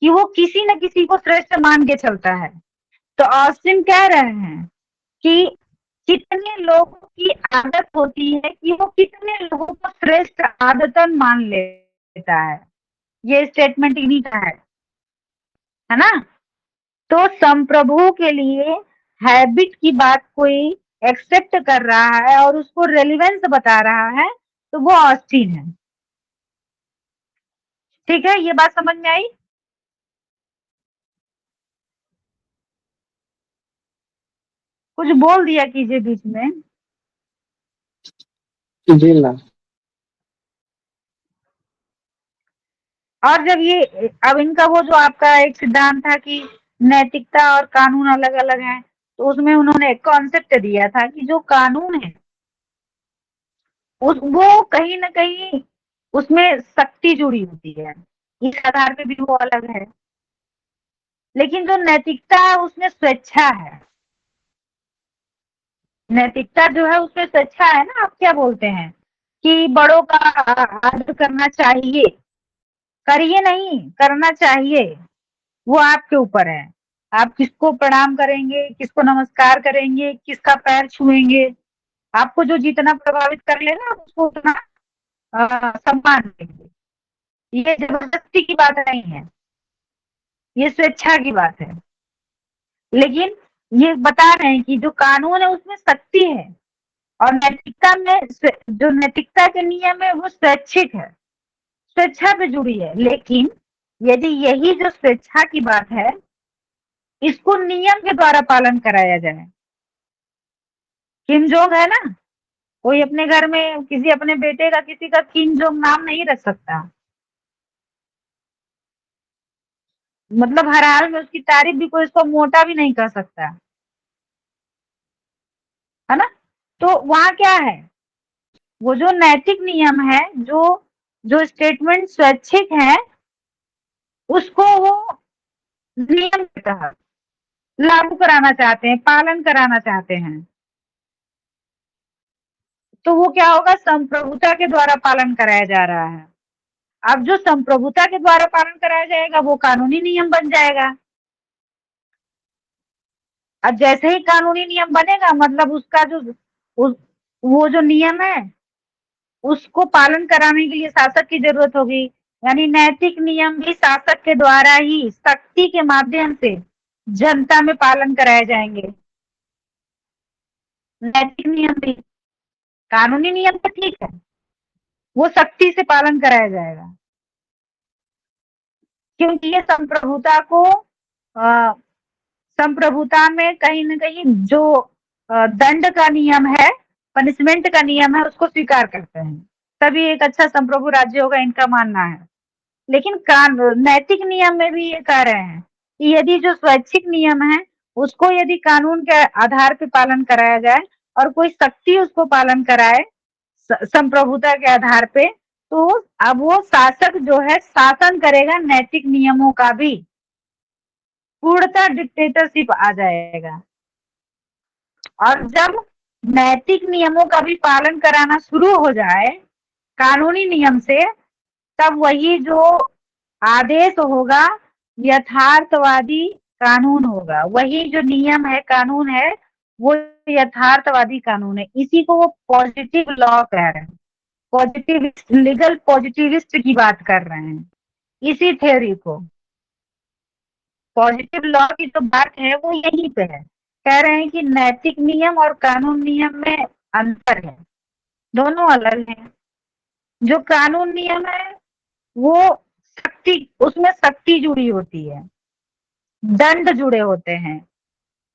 कि वो किसी न किसी को श्रेष्ठ मान के चलता है। तो ऑस्टिन कह रहे हैं कि कितने लोगों की आदत होती है कि वो कितने लोगों को श्रेष्ठ आदतन मान लेता है। ये स्टेटमेंट इन्हीं का है ना। तो संप्रभु के लिए हैबिट की बात कोई एक्सेप्ट कर रहा है और उसको रेलिवेंस बता रहा है तो वो ऑस्टिन है। ठीक है, ये बात समझ में आई। कुछ बोल दिया कीजिए बीच में। जी ना। और जब ये अब इनका वो जो आपका एक सिद्धांत था कि नैतिकता और कानून अलग अलग है, तो उसमें उन्होंने एक कॉन्सेप्ट दिया था कि जो कानून है उस वो कहीं ना कहीं उसमें शक्ति जुड़ी होती है, इस आधार पे भी वो अलग है। लेकिन जो नैतिकता है उसमें स्वेच्छा है। नैतिकता जो है उसमें स्वेच्छा है ना। आप क्या बोलते हैं कि बड़ों का आदर करना चाहिए, करिए नहीं, करना चाहिए, वो आपके ऊपर है। आप किसको प्रणाम करेंगे, किसको नमस्कार करेंगे, किसका पैर छुएंगे, आपको जो जितना प्रभावित कर लेना आप उसको उतना सम्मान देंगे। ये जबरदस्ती की बात नहीं है, ये स्वेच्छा की बात है। लेकिन ये बता रहे हैं कि जो कानून है उसमें शक्ति है और नैतिकता में जो नैतिकता के नियम है वो स्वैच्छिक है, स्वेच्छा पे जुड़ी है। लेकिन यदि यही जो स्वेच्छा की बात है इसको नियम के द्वारा पालन कराया जाए। किम जोंग है ना, कोई अपने घर में किसी अपने बेटे का किसी का किम जोंग नाम नहीं रख सकता, मतलब हर हाल में उसकी तारीफ भी कोई उसको मोटा भी नहीं कर सकता, है ना। तो वहां क्या है, वो जो नैतिक नियम है, जो जो स्टेटमेंट स्वैच्छिक है उसको वो नियम के तहत लागू कराना चाहते हैं, पालन कराना चाहते हैं। तो वो क्या होगा, संप्रभुता के द्वारा पालन कराया जा रहा है। अब जो संप्रभुता के द्वारा पालन कराया जाएगा वो कानूनी नियम बन जाएगा। अब जैसे ही कानूनी नियम बनेगा मतलब उसका जो वो जो नियम है उसको पालन कराने के लिए शासक की जरूरत होगी। यानी नैतिक नियम भी शासक के द्वारा ही शक्ति के माध्यम से जनता में पालन कराए जाएंगे। नैतिक नियम भी, कानूनी नियम तो ठीक है, वो शक्ति से पालन कराया जाएगा। क्योंकि ये संप्रभुता को संप्रभुता में कहीं न कहीं जो दंड का नियम है, पनिशमेंट का नियम है उसको स्वीकार करते हैं, तभी एक अच्छा संप्रभु राज्य होगा, इनका मानना है। लेकिन नैतिक नियम में भी ये कह रहे हैं कि यदि जो स्वैच्छिक नियम है उसको यदि कानून के आधार पे पालन कराया जाए और कोई शक्ति उसको पालन कराए संप्रभुता के आधार पे, तो अब वो शासक जो है शासन करेगा नैतिक नियमों का भी, पूर्णतः डिक्टेटरशिप आ जाएगा। और जब नैतिक नियमों का भी पालन कराना शुरू हो जाए कानूनी नियम से, तब वही जो आदेश होगा यथार्थवादी कानून होगा। वही जो नियम है, कानून है, वो यथार्थवादी कानून है। इसी को वो पॉजिटिव लॉ कह रहे हैं। लीगल पॉजिटिविस्ट की बात कर रहे हैं, इसी थ्योरी को। पॉजिटिव लॉ की जो बात है वो यहीं पे है। कह रहे हैं कि नैतिक नियम और कानून नियम में अंतर है, दोनों अलग हैं। जो कानून नियम है वो सख्ती, उसमें सख्ती जुड़ी होती है, दंड जुड़े होते हैं।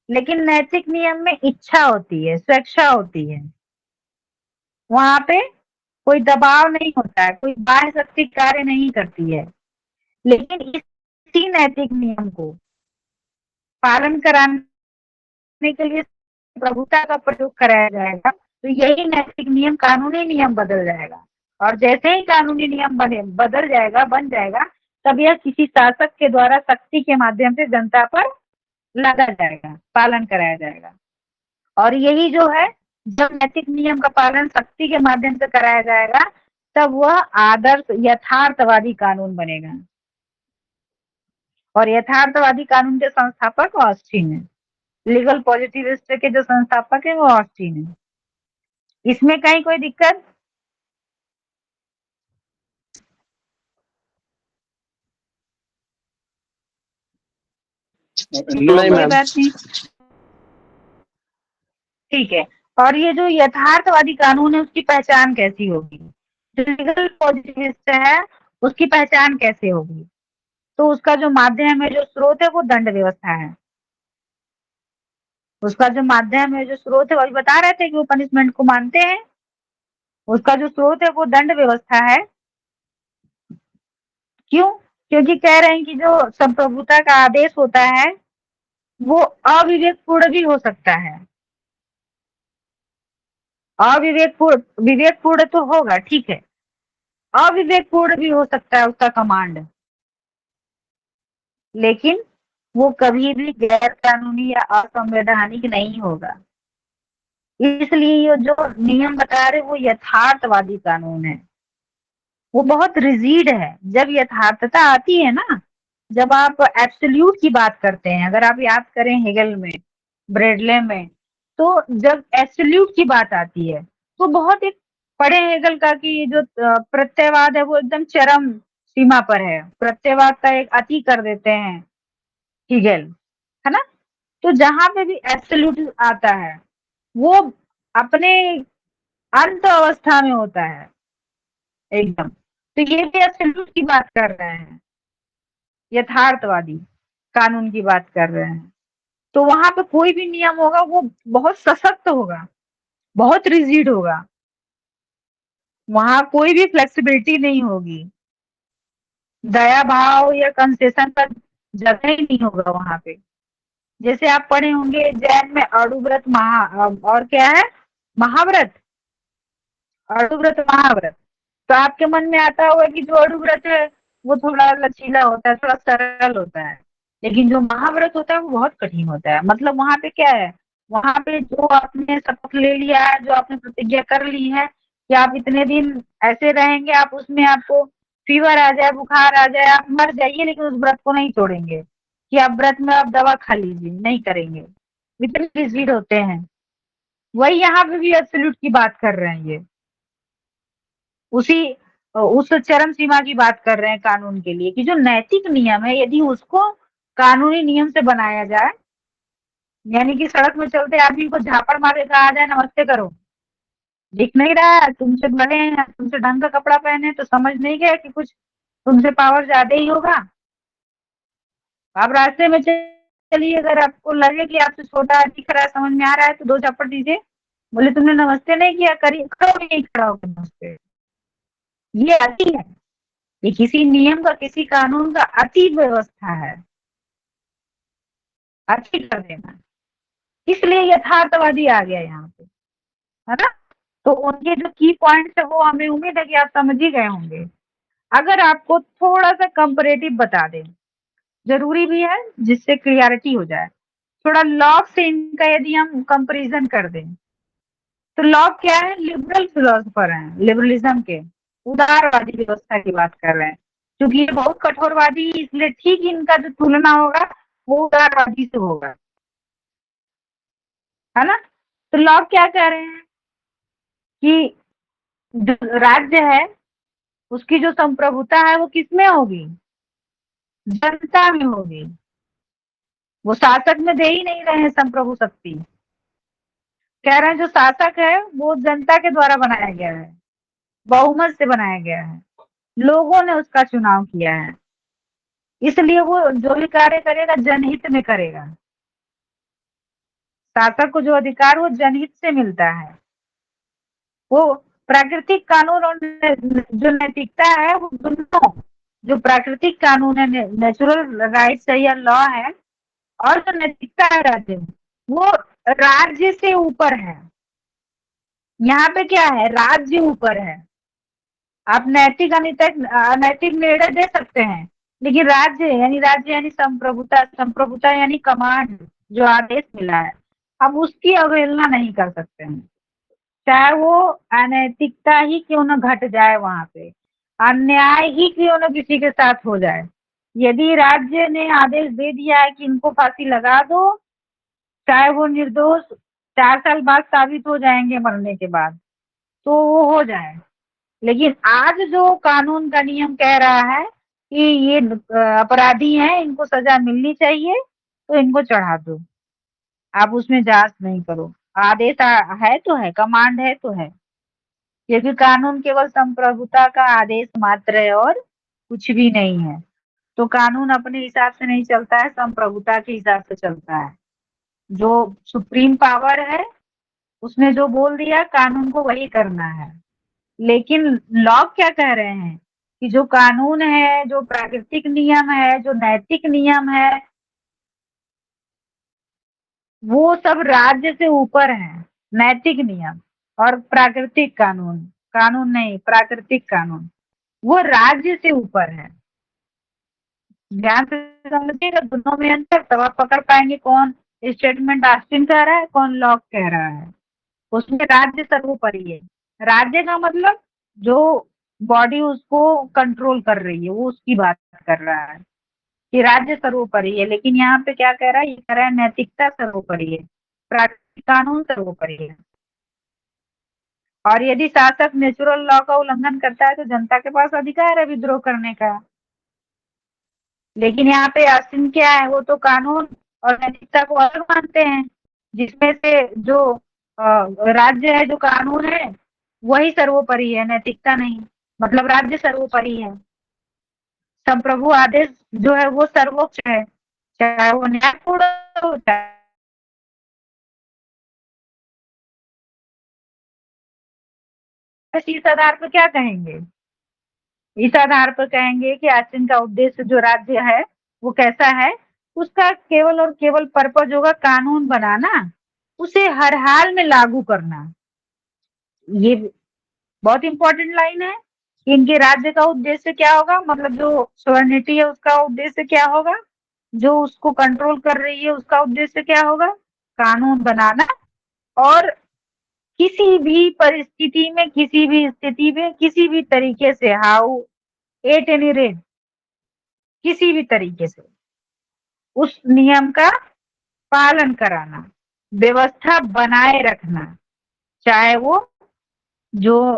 लेकिन नैतिक नियम में इच्छा होती है, स्वेच्छा होती है। वहां पे कोई दबाव नहीं होता है, कोई बाह्य शक्ति कार्य नहीं करती है। लेकिन इसी नैतिक नियम को पालन कराने के लिए प्रभुता का प्रयोग कराया जाएगा, तो यही नैतिक नियम कानूनी नियम बदल जाएगा। और जैसे ही कानूनी नियम बदल जाएगा, बन जाएगा, तब यह किसी शासक के द्वारा सख्ती के माध्यम से जनता पर लगा जाएगा, पालन कराया जाएगा। और यही जो है, जब नैतिक नियम का पालन सख्ती के माध्यम से कराया जाएगा, तब वह आदर्श यथार्थवादी कानून बनेगा। और यथार्थवादी कानून के संस्थापक ऑस्टिन है। लीगल पॉजिटिविस्ट के जो संस्थापक है वो ऑस्टिन है। इसमें कहीं कोई दिक्कत? नो नहीं कोई मैम। बात नहीं, ठीक है। और ये जो यथार्थवादी कानून है उसकी पहचान कैसी होगी? जो लीगल पॉजिटिविस्ट है उसकी पहचान कैसे होगी? तो उसका जो माध्यम है, जो स्रोत है, वो दंड व्यवस्था है। उसका जो माध्यम है, जो स्रोत है, वही बता रहे थे कि वो पनिशमेंट को मानते हैं। उसका जो स्रोत है वो दंड व्यवस्था है। क्यों? क्योंकि कह रहे हैं कि जो संप्रभुता का आदेश होता है वो अविवेकपूर्ण भी हो सकता है। विवेकपूर्ण तो होगा, ठीक है, अविवेकपूर्ण भी हो सकता है उसका कमांड, लेकिन वो कभी भी गैर कानूनी या असंवैधानिक नहीं होगा। इसलिए ये जो नियम बता रहे वो यथार्थवादी कानून है, वो बहुत रिजिड है। जब यथार्थता आती है ना, जब आप एब्सोल्यूट की बात करते हैं, अगर आप याद करें हेगल में, ब्रेडले में, तो जब एब्सोल्यूट की बात आती है तो बहुत एक पढ़े हेगल का कि ये जो प्रत्ययवाद है वो एकदम चरम सीमा पर है, प्रत्ययवाद का एक अति कर देते हैं हेगल, है ना। तो जहां पे भी एब्सोल्यूट आता है वो अपने अंत अवस्था में होता है एकदम। तो ये भी एब्सोल्यूट की बात कर रहे हैं, यथार्थवादी कानून की बात कर रहे हैं। तो वहां पे कोई भी नियम होगा वो बहुत सशक्त होगा, बहुत रिजिड होगा, वहां कोई भी फ्लेक्सिबिलिटी नहीं होगी, दया भाव या कंसेशन का जगह ही नहीं होगा वहां पे। जैसे आप पढ़े होंगे जैन में अणुव्रत और क्या है, महाव्रत, अणुव्रत महाव्रत। तो आपके मन में आता होगा कि जो अणुव्रत है वो थोड़ा लचीला होता है, थोड़ा सरल होता है, लेकिन जो महाव्रत होता है वो बहुत कठिन होता है। मतलब वहां पे क्या है, वहां पे जो आपने शपथ ले लिया है, जो आपने प्रतिज्ञा कर ली है कि आप इतने दिन ऐसे रहेंगे, आप उसमें आपको फीवर आ जाए, बुखार आ जाए, आप मर जाइए, लेकिन उस व्रत को नहीं तोड़ेंगे, कि आप व्रत में आप दवा खा लीजिए, नहीं करेंगे। इतने रिजिड होते हैं। वही यहाँ पे भी एब्सोल्यूट की बात कर रहे हैं ये, उसी उस चरम सीमा की बात कर रहे हैं कानून के लिए, कि जो नैतिक नियम है यदि उसको कानूनी नियम से बनाया जाए, यानी कि सड़क में चलते आदमी को झापड़ मारे कहा जाए नमस्ते करो, दिख नहीं रहा है, तुमसे बड़े हैं, तुमसे ढंग का कपड़ा पहने, तो समझ नहीं गए कि कुछ तुमसे पावर ज्यादा ही होगा। आप रास्ते में चलिए, अगर आपको लगे कि आपसे छोटा दिख रहा है, समझ में आ रहा है, तो दो झापड़ दीजिए। बोले तुमने नमस्ते नहीं किया, करिए, खड़ो भी नहीं खड़ा होकर नमस्ते। ये अति है, ये किसी नियम का, किसी कानून का अति व्यवस्था है, अति कर देना। इसलिए यथार्थवादी आ गया यहाँ पे, है ना। तो उनके जो की पॉइंट्स है वो हमें उम्मीद है कि आप समझ ही गए होंगे। अगर आपको थोड़ा सा कंपैरेटिव बता दें, जरूरी भी है जिससे क्लियरिटी हो जाए, थोड़ा लॉक से इनका यदि हम कंपैरिजन कर दें, तो लॉक क्या है, लिबरल फिलोसोफर हैं, लिबरलिज्म के उदारवादी व्यवस्था की बात कर रहे हैं। क्योंकि ये बहुत कठोरवादी, इसलिए ठीक इनका जो तुलना होगा वो उदारवादी से होगा, है ना। तो लॉक क्या कह रहे हैं कि जो राज्य है उसकी जो संप्रभुता है वो किसमें होगी? जनता में होगी। वो शासक में दे ही नहीं रहे हैं संप्रभु शक्ति। कह रहे हैं जो शासक है वो जनता के द्वारा बनाया गया है, बहुमत से बनाया गया है, लोगों ने उसका चुनाव किया है, इसलिए वो जो भी कार्य करेगा जनहित में करेगा। शासक को जो अधिकार वो जनहित से मिलता है। वो प्राकृतिक कानून और जो नैतिकता है वो दोनों, जो प्राकृतिक कानून है, नेचुरल राइट्स है या लॉ है, और जो नैतिकता है राज्य में, वो राज्य से ऊपर है। यहाँ पे क्या है? राज्य ऊपर है। आप नैतिक अनैतिक निर्णय दे सकते हैं, लेकिन राज्य यानी संप्रभुता, संप्रभुता यानी कमांड, जो आदेश मिला है, आप उसकी अवहेलना नहीं कर सकते हैं, चाहे वो अनैतिकता ही क्यों न घट जाए, वहां पे अन्याय ही क्यों न किसी के साथ हो जाए। यदि राज्य ने आदेश दे दिया है कि इनको फांसी लगा दो, चाहे वो निर्दोष 4 साल बाद साबित हो जाएंगे मरने के बाद, तो वो हो जाए। लेकिन आज जो कानून का नियम कह रहा है कि ये अपराधी हैं, इनको सजा मिलनी चाहिए, तो इनको चढ़ा दो, आप उसमें जांच नहीं करो। आदेश है तो है, कमांड है तो है, क्योंकि कानून केवल संप्रभुता का आदेश मात्र है और कुछ भी नहीं है। तो कानून अपने हिसाब से नहीं चलता है, संप्रभुता के हिसाब से चलता है। जो सुप्रीम पावर है उसने जो बोल दिया कानून को वही करना है। लेकिन लॉ क्या कह रहे हैं कि जो कानून है, जो प्राकृतिक नियम है, जो नैतिक नियम है, वो सब राज्य से ऊपर है। नैतिक नियम और प्राकृतिक कानून, कानून नहीं प्राकृतिक कानून, वो राज्य से ऊपर है। ध्यान से समझिएगा दोनों में अंतर, तब आप पकड़ पाएंगे कौन स्टेटमेंट ऑस्टिन कह रहा है, कौन लॉक कह रहा है। उसमें राज्य सर्वोपरि है। राज्य का मतलब जो बॉडी उसको कंट्रोल कर रही है, वो उसकी बात कर रहा है कि राज्य सर्वोपरि है। लेकिन यहाँ पे क्या कह रहा है? ये कह रहा है नैतिकता सर्वोपरि है, प्राकृतिक कानून सर्वोपरि है। और यदि शासक नेचुरल लॉ का उल्लंघन करता है तो जनता के पास अधिकार है विद्रोह करने का। लेकिन यहाँ पे आस्तीन क्या है? वो तो कानून और नैतिकता को अलग मानते हैं, जिसमें से जो राज्य है, जो कानून है, वही सर्वोपरि है, नैतिकता नहीं। मतलब राज्य सर्वोपरि है, संप्रभु आदेश जो है वो सर्वोच्च है, चाहे वो न्यायपूर्ण हो, चाहे इस आधार पर क्या कहेंगे? इस आधार पर कहेंगे कि आस्तीन का उद्देश्य जो राज्य है वो कैसा है, उसका केवल और केवल पर्पज होगा कानून बनाना, उसे हर हाल में लागू करना। ये बहुत इंपॉर्टेंट लाइन है कि इनके राज्य का उद्देश्य क्या होगा, मतलब जो सोवर्निटी है उसका उद्देश्य क्या होगा, जो उसको कंट्रोल कर रही है उसका उद्देश्य क्या होगा, कानून बनाना। और किसी भी परिस्थिति में, किसी भी स्थिति में, किसी भी तरीके से, हाउ एट एनी रेट, किसी भी तरीके से उस नियम का पालन कराना, व्यवस्था बनाए रखना, चाहे वो जो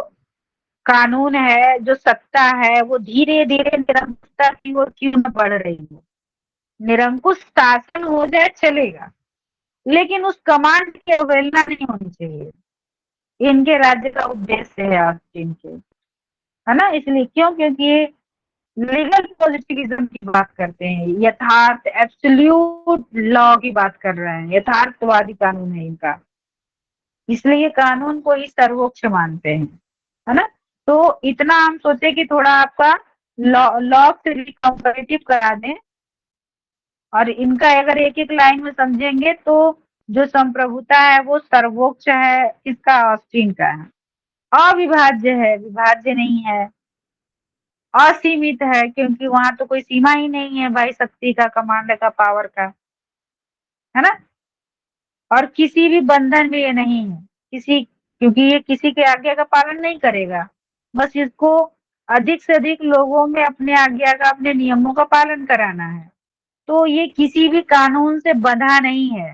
कानून है, जो सत्ता है, वो धीरे धीरे निरंकुशता की ओर क्यों न बढ़ रही हो। निरंकुश शासन हो जाए चलेगा, लेकिन उस कमांड की अवहेलना नहीं होनी चाहिए। इनके राज्य का उद्देश्य है आस्तीन के, है ना। इसलिए क्यों? क्योंकि ये लीगल पॉजिटिविज्म की बात करते हैं, यथार्थ एब्सोल्यूट लॉ की बात कर रहे हैं, यथार्थवादी कानून है इनका, इसलिए कानून को ही सर्वोच्च मानते हैं, है ना। तो इतना हम सोचे कि थोड़ा आपका लॉ से कंपैरेटिव करा दें, और इनका अगर एक एक लाइन में समझेंगे तो जो संप्रभुता है वो सर्वोच्च है, किसका? ऑस्टिन का है। अविभाज्य है, विभाज्य नहीं है। असीमित है, क्योंकि वहां तो कोई सीमा ही नहीं है भाई शक्ति का, कमांड का, पावर का, है ना। और किसी भी बंधन में ये नहीं है, क्योंकि ये किसी के आज्ञा का पालन नहीं करेगा, बस इसको अधिक से अधिक लोगों में अपने आज्ञा का, अपने नियमों का पालन कराना है। तो ये किसी भी कानून से बंधा नहीं है।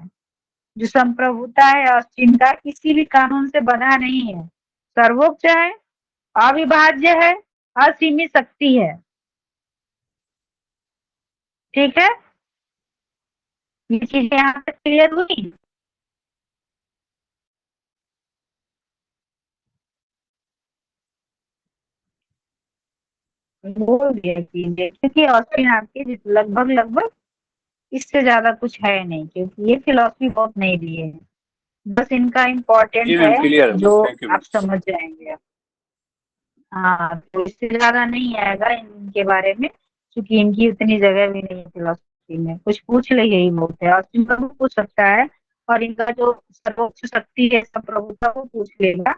जो संप्रभुता है ऑस्टिन का, किसी भी कानून से बंधा नहीं है, सर्वोच्च है, अविभाज्य है, असीमित शक्ति है। ठीक है, ये चीजें यहाँ तक क्लियर हुई। बोल दिया कीजिए, क्योंकि ऑस्टिन आपके लगभग लगभग इससे ज्यादा कुछ है नहीं, क्योंकि ये फिलॉसफी बहुत नहीं दिए है, बस इनका जी इम्पोर्टेंट मैम, है क्लियर है मैम, जो थैंक यू आप मैम। समझ जाएंगे। हाँ, तो इससे ज्यादा नहीं आएगा इनके बारे में, क्योंकि इनकी उतनी जगह भी नहीं है फिलोसफी में। कुछ पूछ ले यही बहुत है, और इनका भी पूछ सकता है, और इनका जो सर्वोच्च शक्ति है सब प्रभुता वो पूछ लेगा,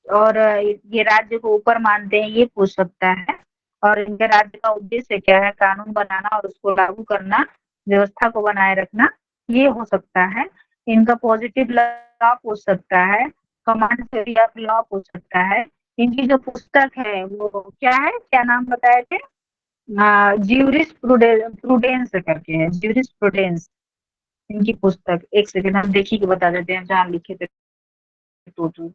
और ये राज्य को ऊपर मानते हैं ये पूछ सकता है, और इनके राज्य का उद्देश्य क्या है, कानून बनाना और उसको लागू करना, व्यवस्था को बनाए रखना, ये हो सकता है। इनका पॉजिटिव लॉ पूछ सकता है, कमांड थ्योरी ऑफ लॉ पूछ सकता है। इनकी जो पुस्तक है वो क्या है, क्या नाम बताए थे, ज्यूरिस प्रूडेंस करके है, ज्यूरिस प्रूडेंस इनकी पुस्तक। एक सेकंड हम देखिए के बता देते हैं जहाँ लिखे थे टोटल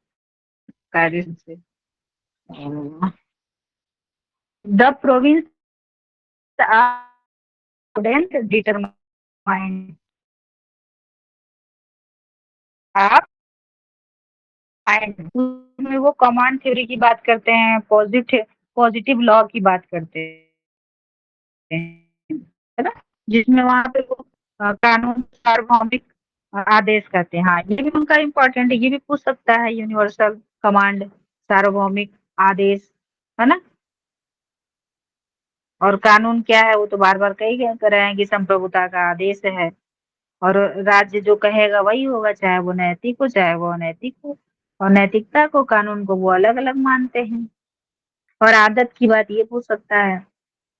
कार्य से। द प्रोविंस प्रूडेंस डिटरमाइन आप एंड में वो कमांड थ्योरी की बात करते हैं, पॉजिटिव पॉजिटिव लॉ की बात करते हैं, है ना, जिसमें वहां पे वो कानून सार्वभौमिक आदेश कहते हैं। हाँ, ये भी उनका इम्पोर्टेंट है, ये भी पूछ सकता है, यूनिवर्सल कमांड, सार्वभौमिक आदेश, है ना। और कानून क्या है वो तो बार बार कही कर रहे हैं कि संप्रभुता का आदेश है, और राज्य जो कहेगा वही होगा, चाहे वो नैतिक हो चाहे वो अनैतिक हो, और नैतिकता को कानून को वो अलग अलग मानते हैं। और आदत की बात ये पूछ सकता है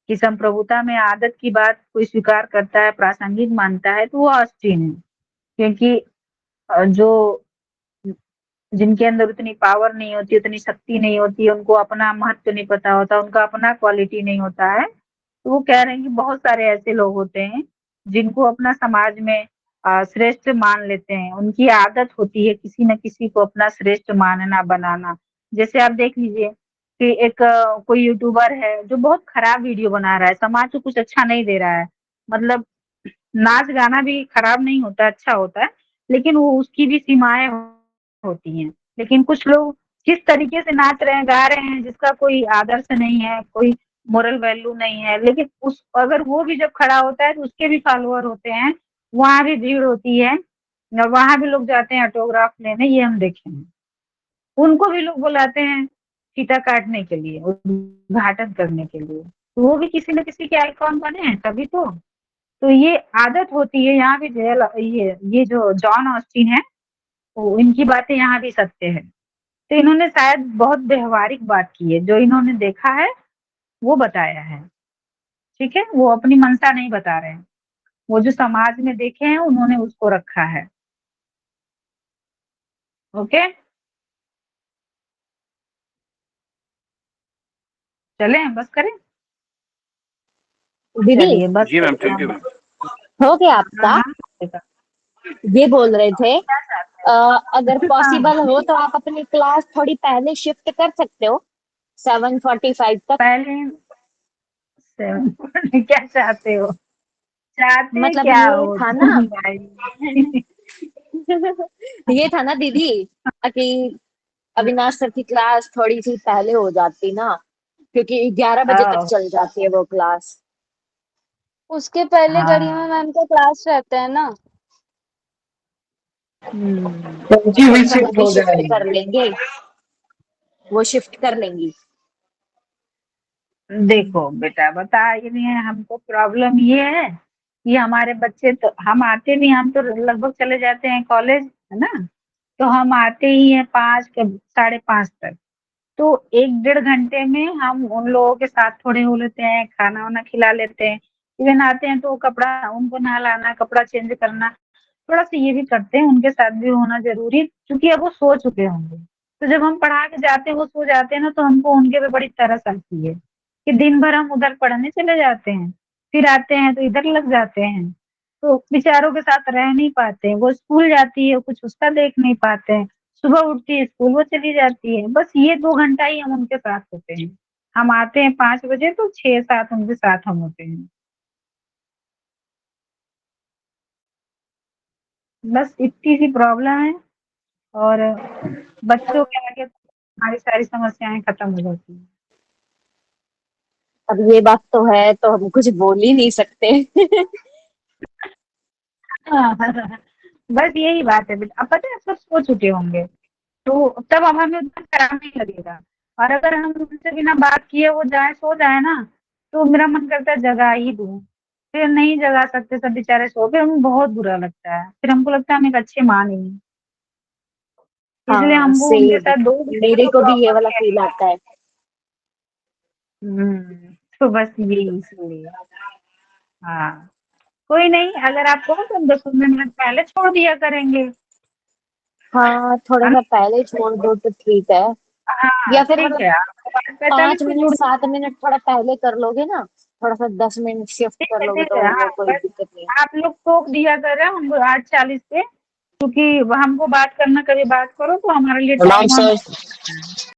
कि संप्रभुता में आदत की बात कोई स्वीकार करता है, प्रासंगिक मानता है, तो वो ऑस्टीन है, क्योंकि जो जिनके अंदर उतनी पावर नहीं होती, उतनी शक्ति नहीं होती, उनको अपना महत्व नहीं पता होता, उनका अपना क्वालिटी नहीं होता है, तो वो कह रहे हैं कि बहुत सारे ऐसे लोग होते हैं जिनको अपना समाज में श्रेष्ठ मान लेते हैं, उनकी आदत होती है किसी न किसी को अपना श्रेष्ठ मानना बनाना। जैसे आप देख लीजिए कि एक कोई यूट्यूबर है जो बहुत खराब वीडियो बना रहा है, समाज को कुछ अच्छा नहीं दे रहा है, मतलब नाच गाना भी खराब नहीं होता, अच्छा होता है, लेकिन वो उसकी भी सीमाएं होती हैं। लेकिन कुछ लोग किस तरीके से नाच रहे हैं, गा रहे हैं, जिसका कोई आदर्श नहीं है, कोई मोरल वैल्यू नहीं है, लेकिन उस अगर वो भी जब खड़ा होता है तो उसके भी फॉलोअर होते हैं, वहां भी भीड़ होती है, और वहां भी लोग जाते हैं ऑटोग्राफ लेने, ये हम देखे हैं। उनको भी लोग बुलाते हैं फीता काटने के लिए, उद्घाटन करने के लिए, तो वो भी किसी न किसी के आइकॉन बने हैं तभी तो ये आदत होती है। यहाँ भी जेल ये जो जॉन ऑस्टिन है, तो इनकी बातें यहाँ भी सत्य है। तो इन्होंने शायद बहुत व्यवहारिक बात की है, जो इन्होंने देखा है वो बताया है। ठीक है, वो अपनी मंशा नहीं बता रहे हैं, वो जो समाज में देखे हैं उन्होंने उसको रखा है। ओके, चले बस करें। दीदी चलिए बस जी मैम, करिए थैंक हम। You ma'am. हो गया हाँ आपका? हाँ, देखा। ये बोल रहे थे क्या चाहते हैं? अगर हाँ, पॉसिबल हो तो आप अपनी क्लास थोड़ी पहले शिफ्ट कर सकते हो, 7:45 तक। पहले क्या चाहते हो, चाहते मतलब क्या ये हो था ना तुम भाई? ये था ना दीदी कि अविनाश सर की क्लास थोड़ी सी पहले हो जाती ना, क्योंकि 11 बजे तक हाँ चल जाती है वो क्लास। उसके पहले गरिमा हाँ। मैम का क्लास रहता है ना। तो उनकी तो भी फिर शिफ्ट वही हो शिफ्ट जाएगी। कर लेंगे, वो शिफ्ट कर लेंगी। देखो बेटा, बता ये नहीं है, हमको प्रॉब्लम ये है कि हमारे बच्चे तो हम आते नहीं, हम तो लगभग चले जाते हैं कॉलेज, है ना, तो हम आते ही हैं 5 के 5:30 तक। तो 1 डेढ़ घंटे में हम उन लोगों के साथ थोड़े हो लेते हैं, खाना वाना खिला लेते हैं, इवन आते हैं तो कपड़ा उनको नहलाना, कपड़ा चेंज करना, थोड़ा सा ये भी करते हैं, उनके साथ भी होना जरूरी है, क्योंकि अब वो सो चुके होंगे। तो जब हम पढ़ा के जाते हैं वो सो जाते हैं ना, तो हमको उनके पे बड़ी तरस आती है कि दिन भर हम उधर पढ़ने चले जाते हैं, फिर आते हैं तो इधर लग जाते हैं, तो बेचारों के साथ रह नहीं पाते हैं। वो स्कूल जाती है कुछ उसका देख नहीं पाते हैं, सुबह उठती है, स्कूल वो चली जाती है, बस ये 2 घंटा ही हम उनके साथ होते हैं। हम आते हैं 5 बजे तो 6-7 उनके साथ हम होते हैं। बस इतनी सी प्रॉब्लम है और बच्चों के आगे हमारी सारी समस्याएँ खत्म हो जाती हैं। अब ये बात तो है, तो हम कुछ बोल ही नहीं सकते। हाँ, बस यही बात है बेटा। अब पता है सब सो चुके होंगे, तो तब अब हमें उतना खराब नहीं लगेगा। और अगर हम उनसे बिना बात किए वो जाए सो जाए ना, तो मेरा मन करता है जगा ही दूँ। फिर नहीं जगा सकते, सब बेचारे सो गए, हमें बहुत बुरा लगता है। फिर हमको लगता है हम एक अच्छे माँ नहीं हैं। इसलिए हाँ हमको उनके सेम, साथ 2 घंटे मेरे तो को भी ये प्रॉपर वाला शेयर फील करना आता है। तो बस यही इसलिए। हाँ, कोई नहीं, अगर आप कहो तो हम 10-15 मिनट पहले छोड़ दिया करेंगे, हाँ थोड़ा है सा ना? पहले छोड़ दो तो ठीक है। हाँ, या फिर ठीक मतलब है, आप 5:45 पाँच पे मिनट जुड़ 7 मिनट थोड़ा पहले कर लोगे ना, थोड़ा सा 10 मिनट शिफ्ट कर लोगे ठीक तो है, वो हाँ, कोई बस दिक्कत नहीं। आप लोग टोक दिया करें हमको 8:40 पे, क्योंकि हमको बात करना, कभी बात करो तो हमारे लिए प्रणाम टाइम वाइम सर। है।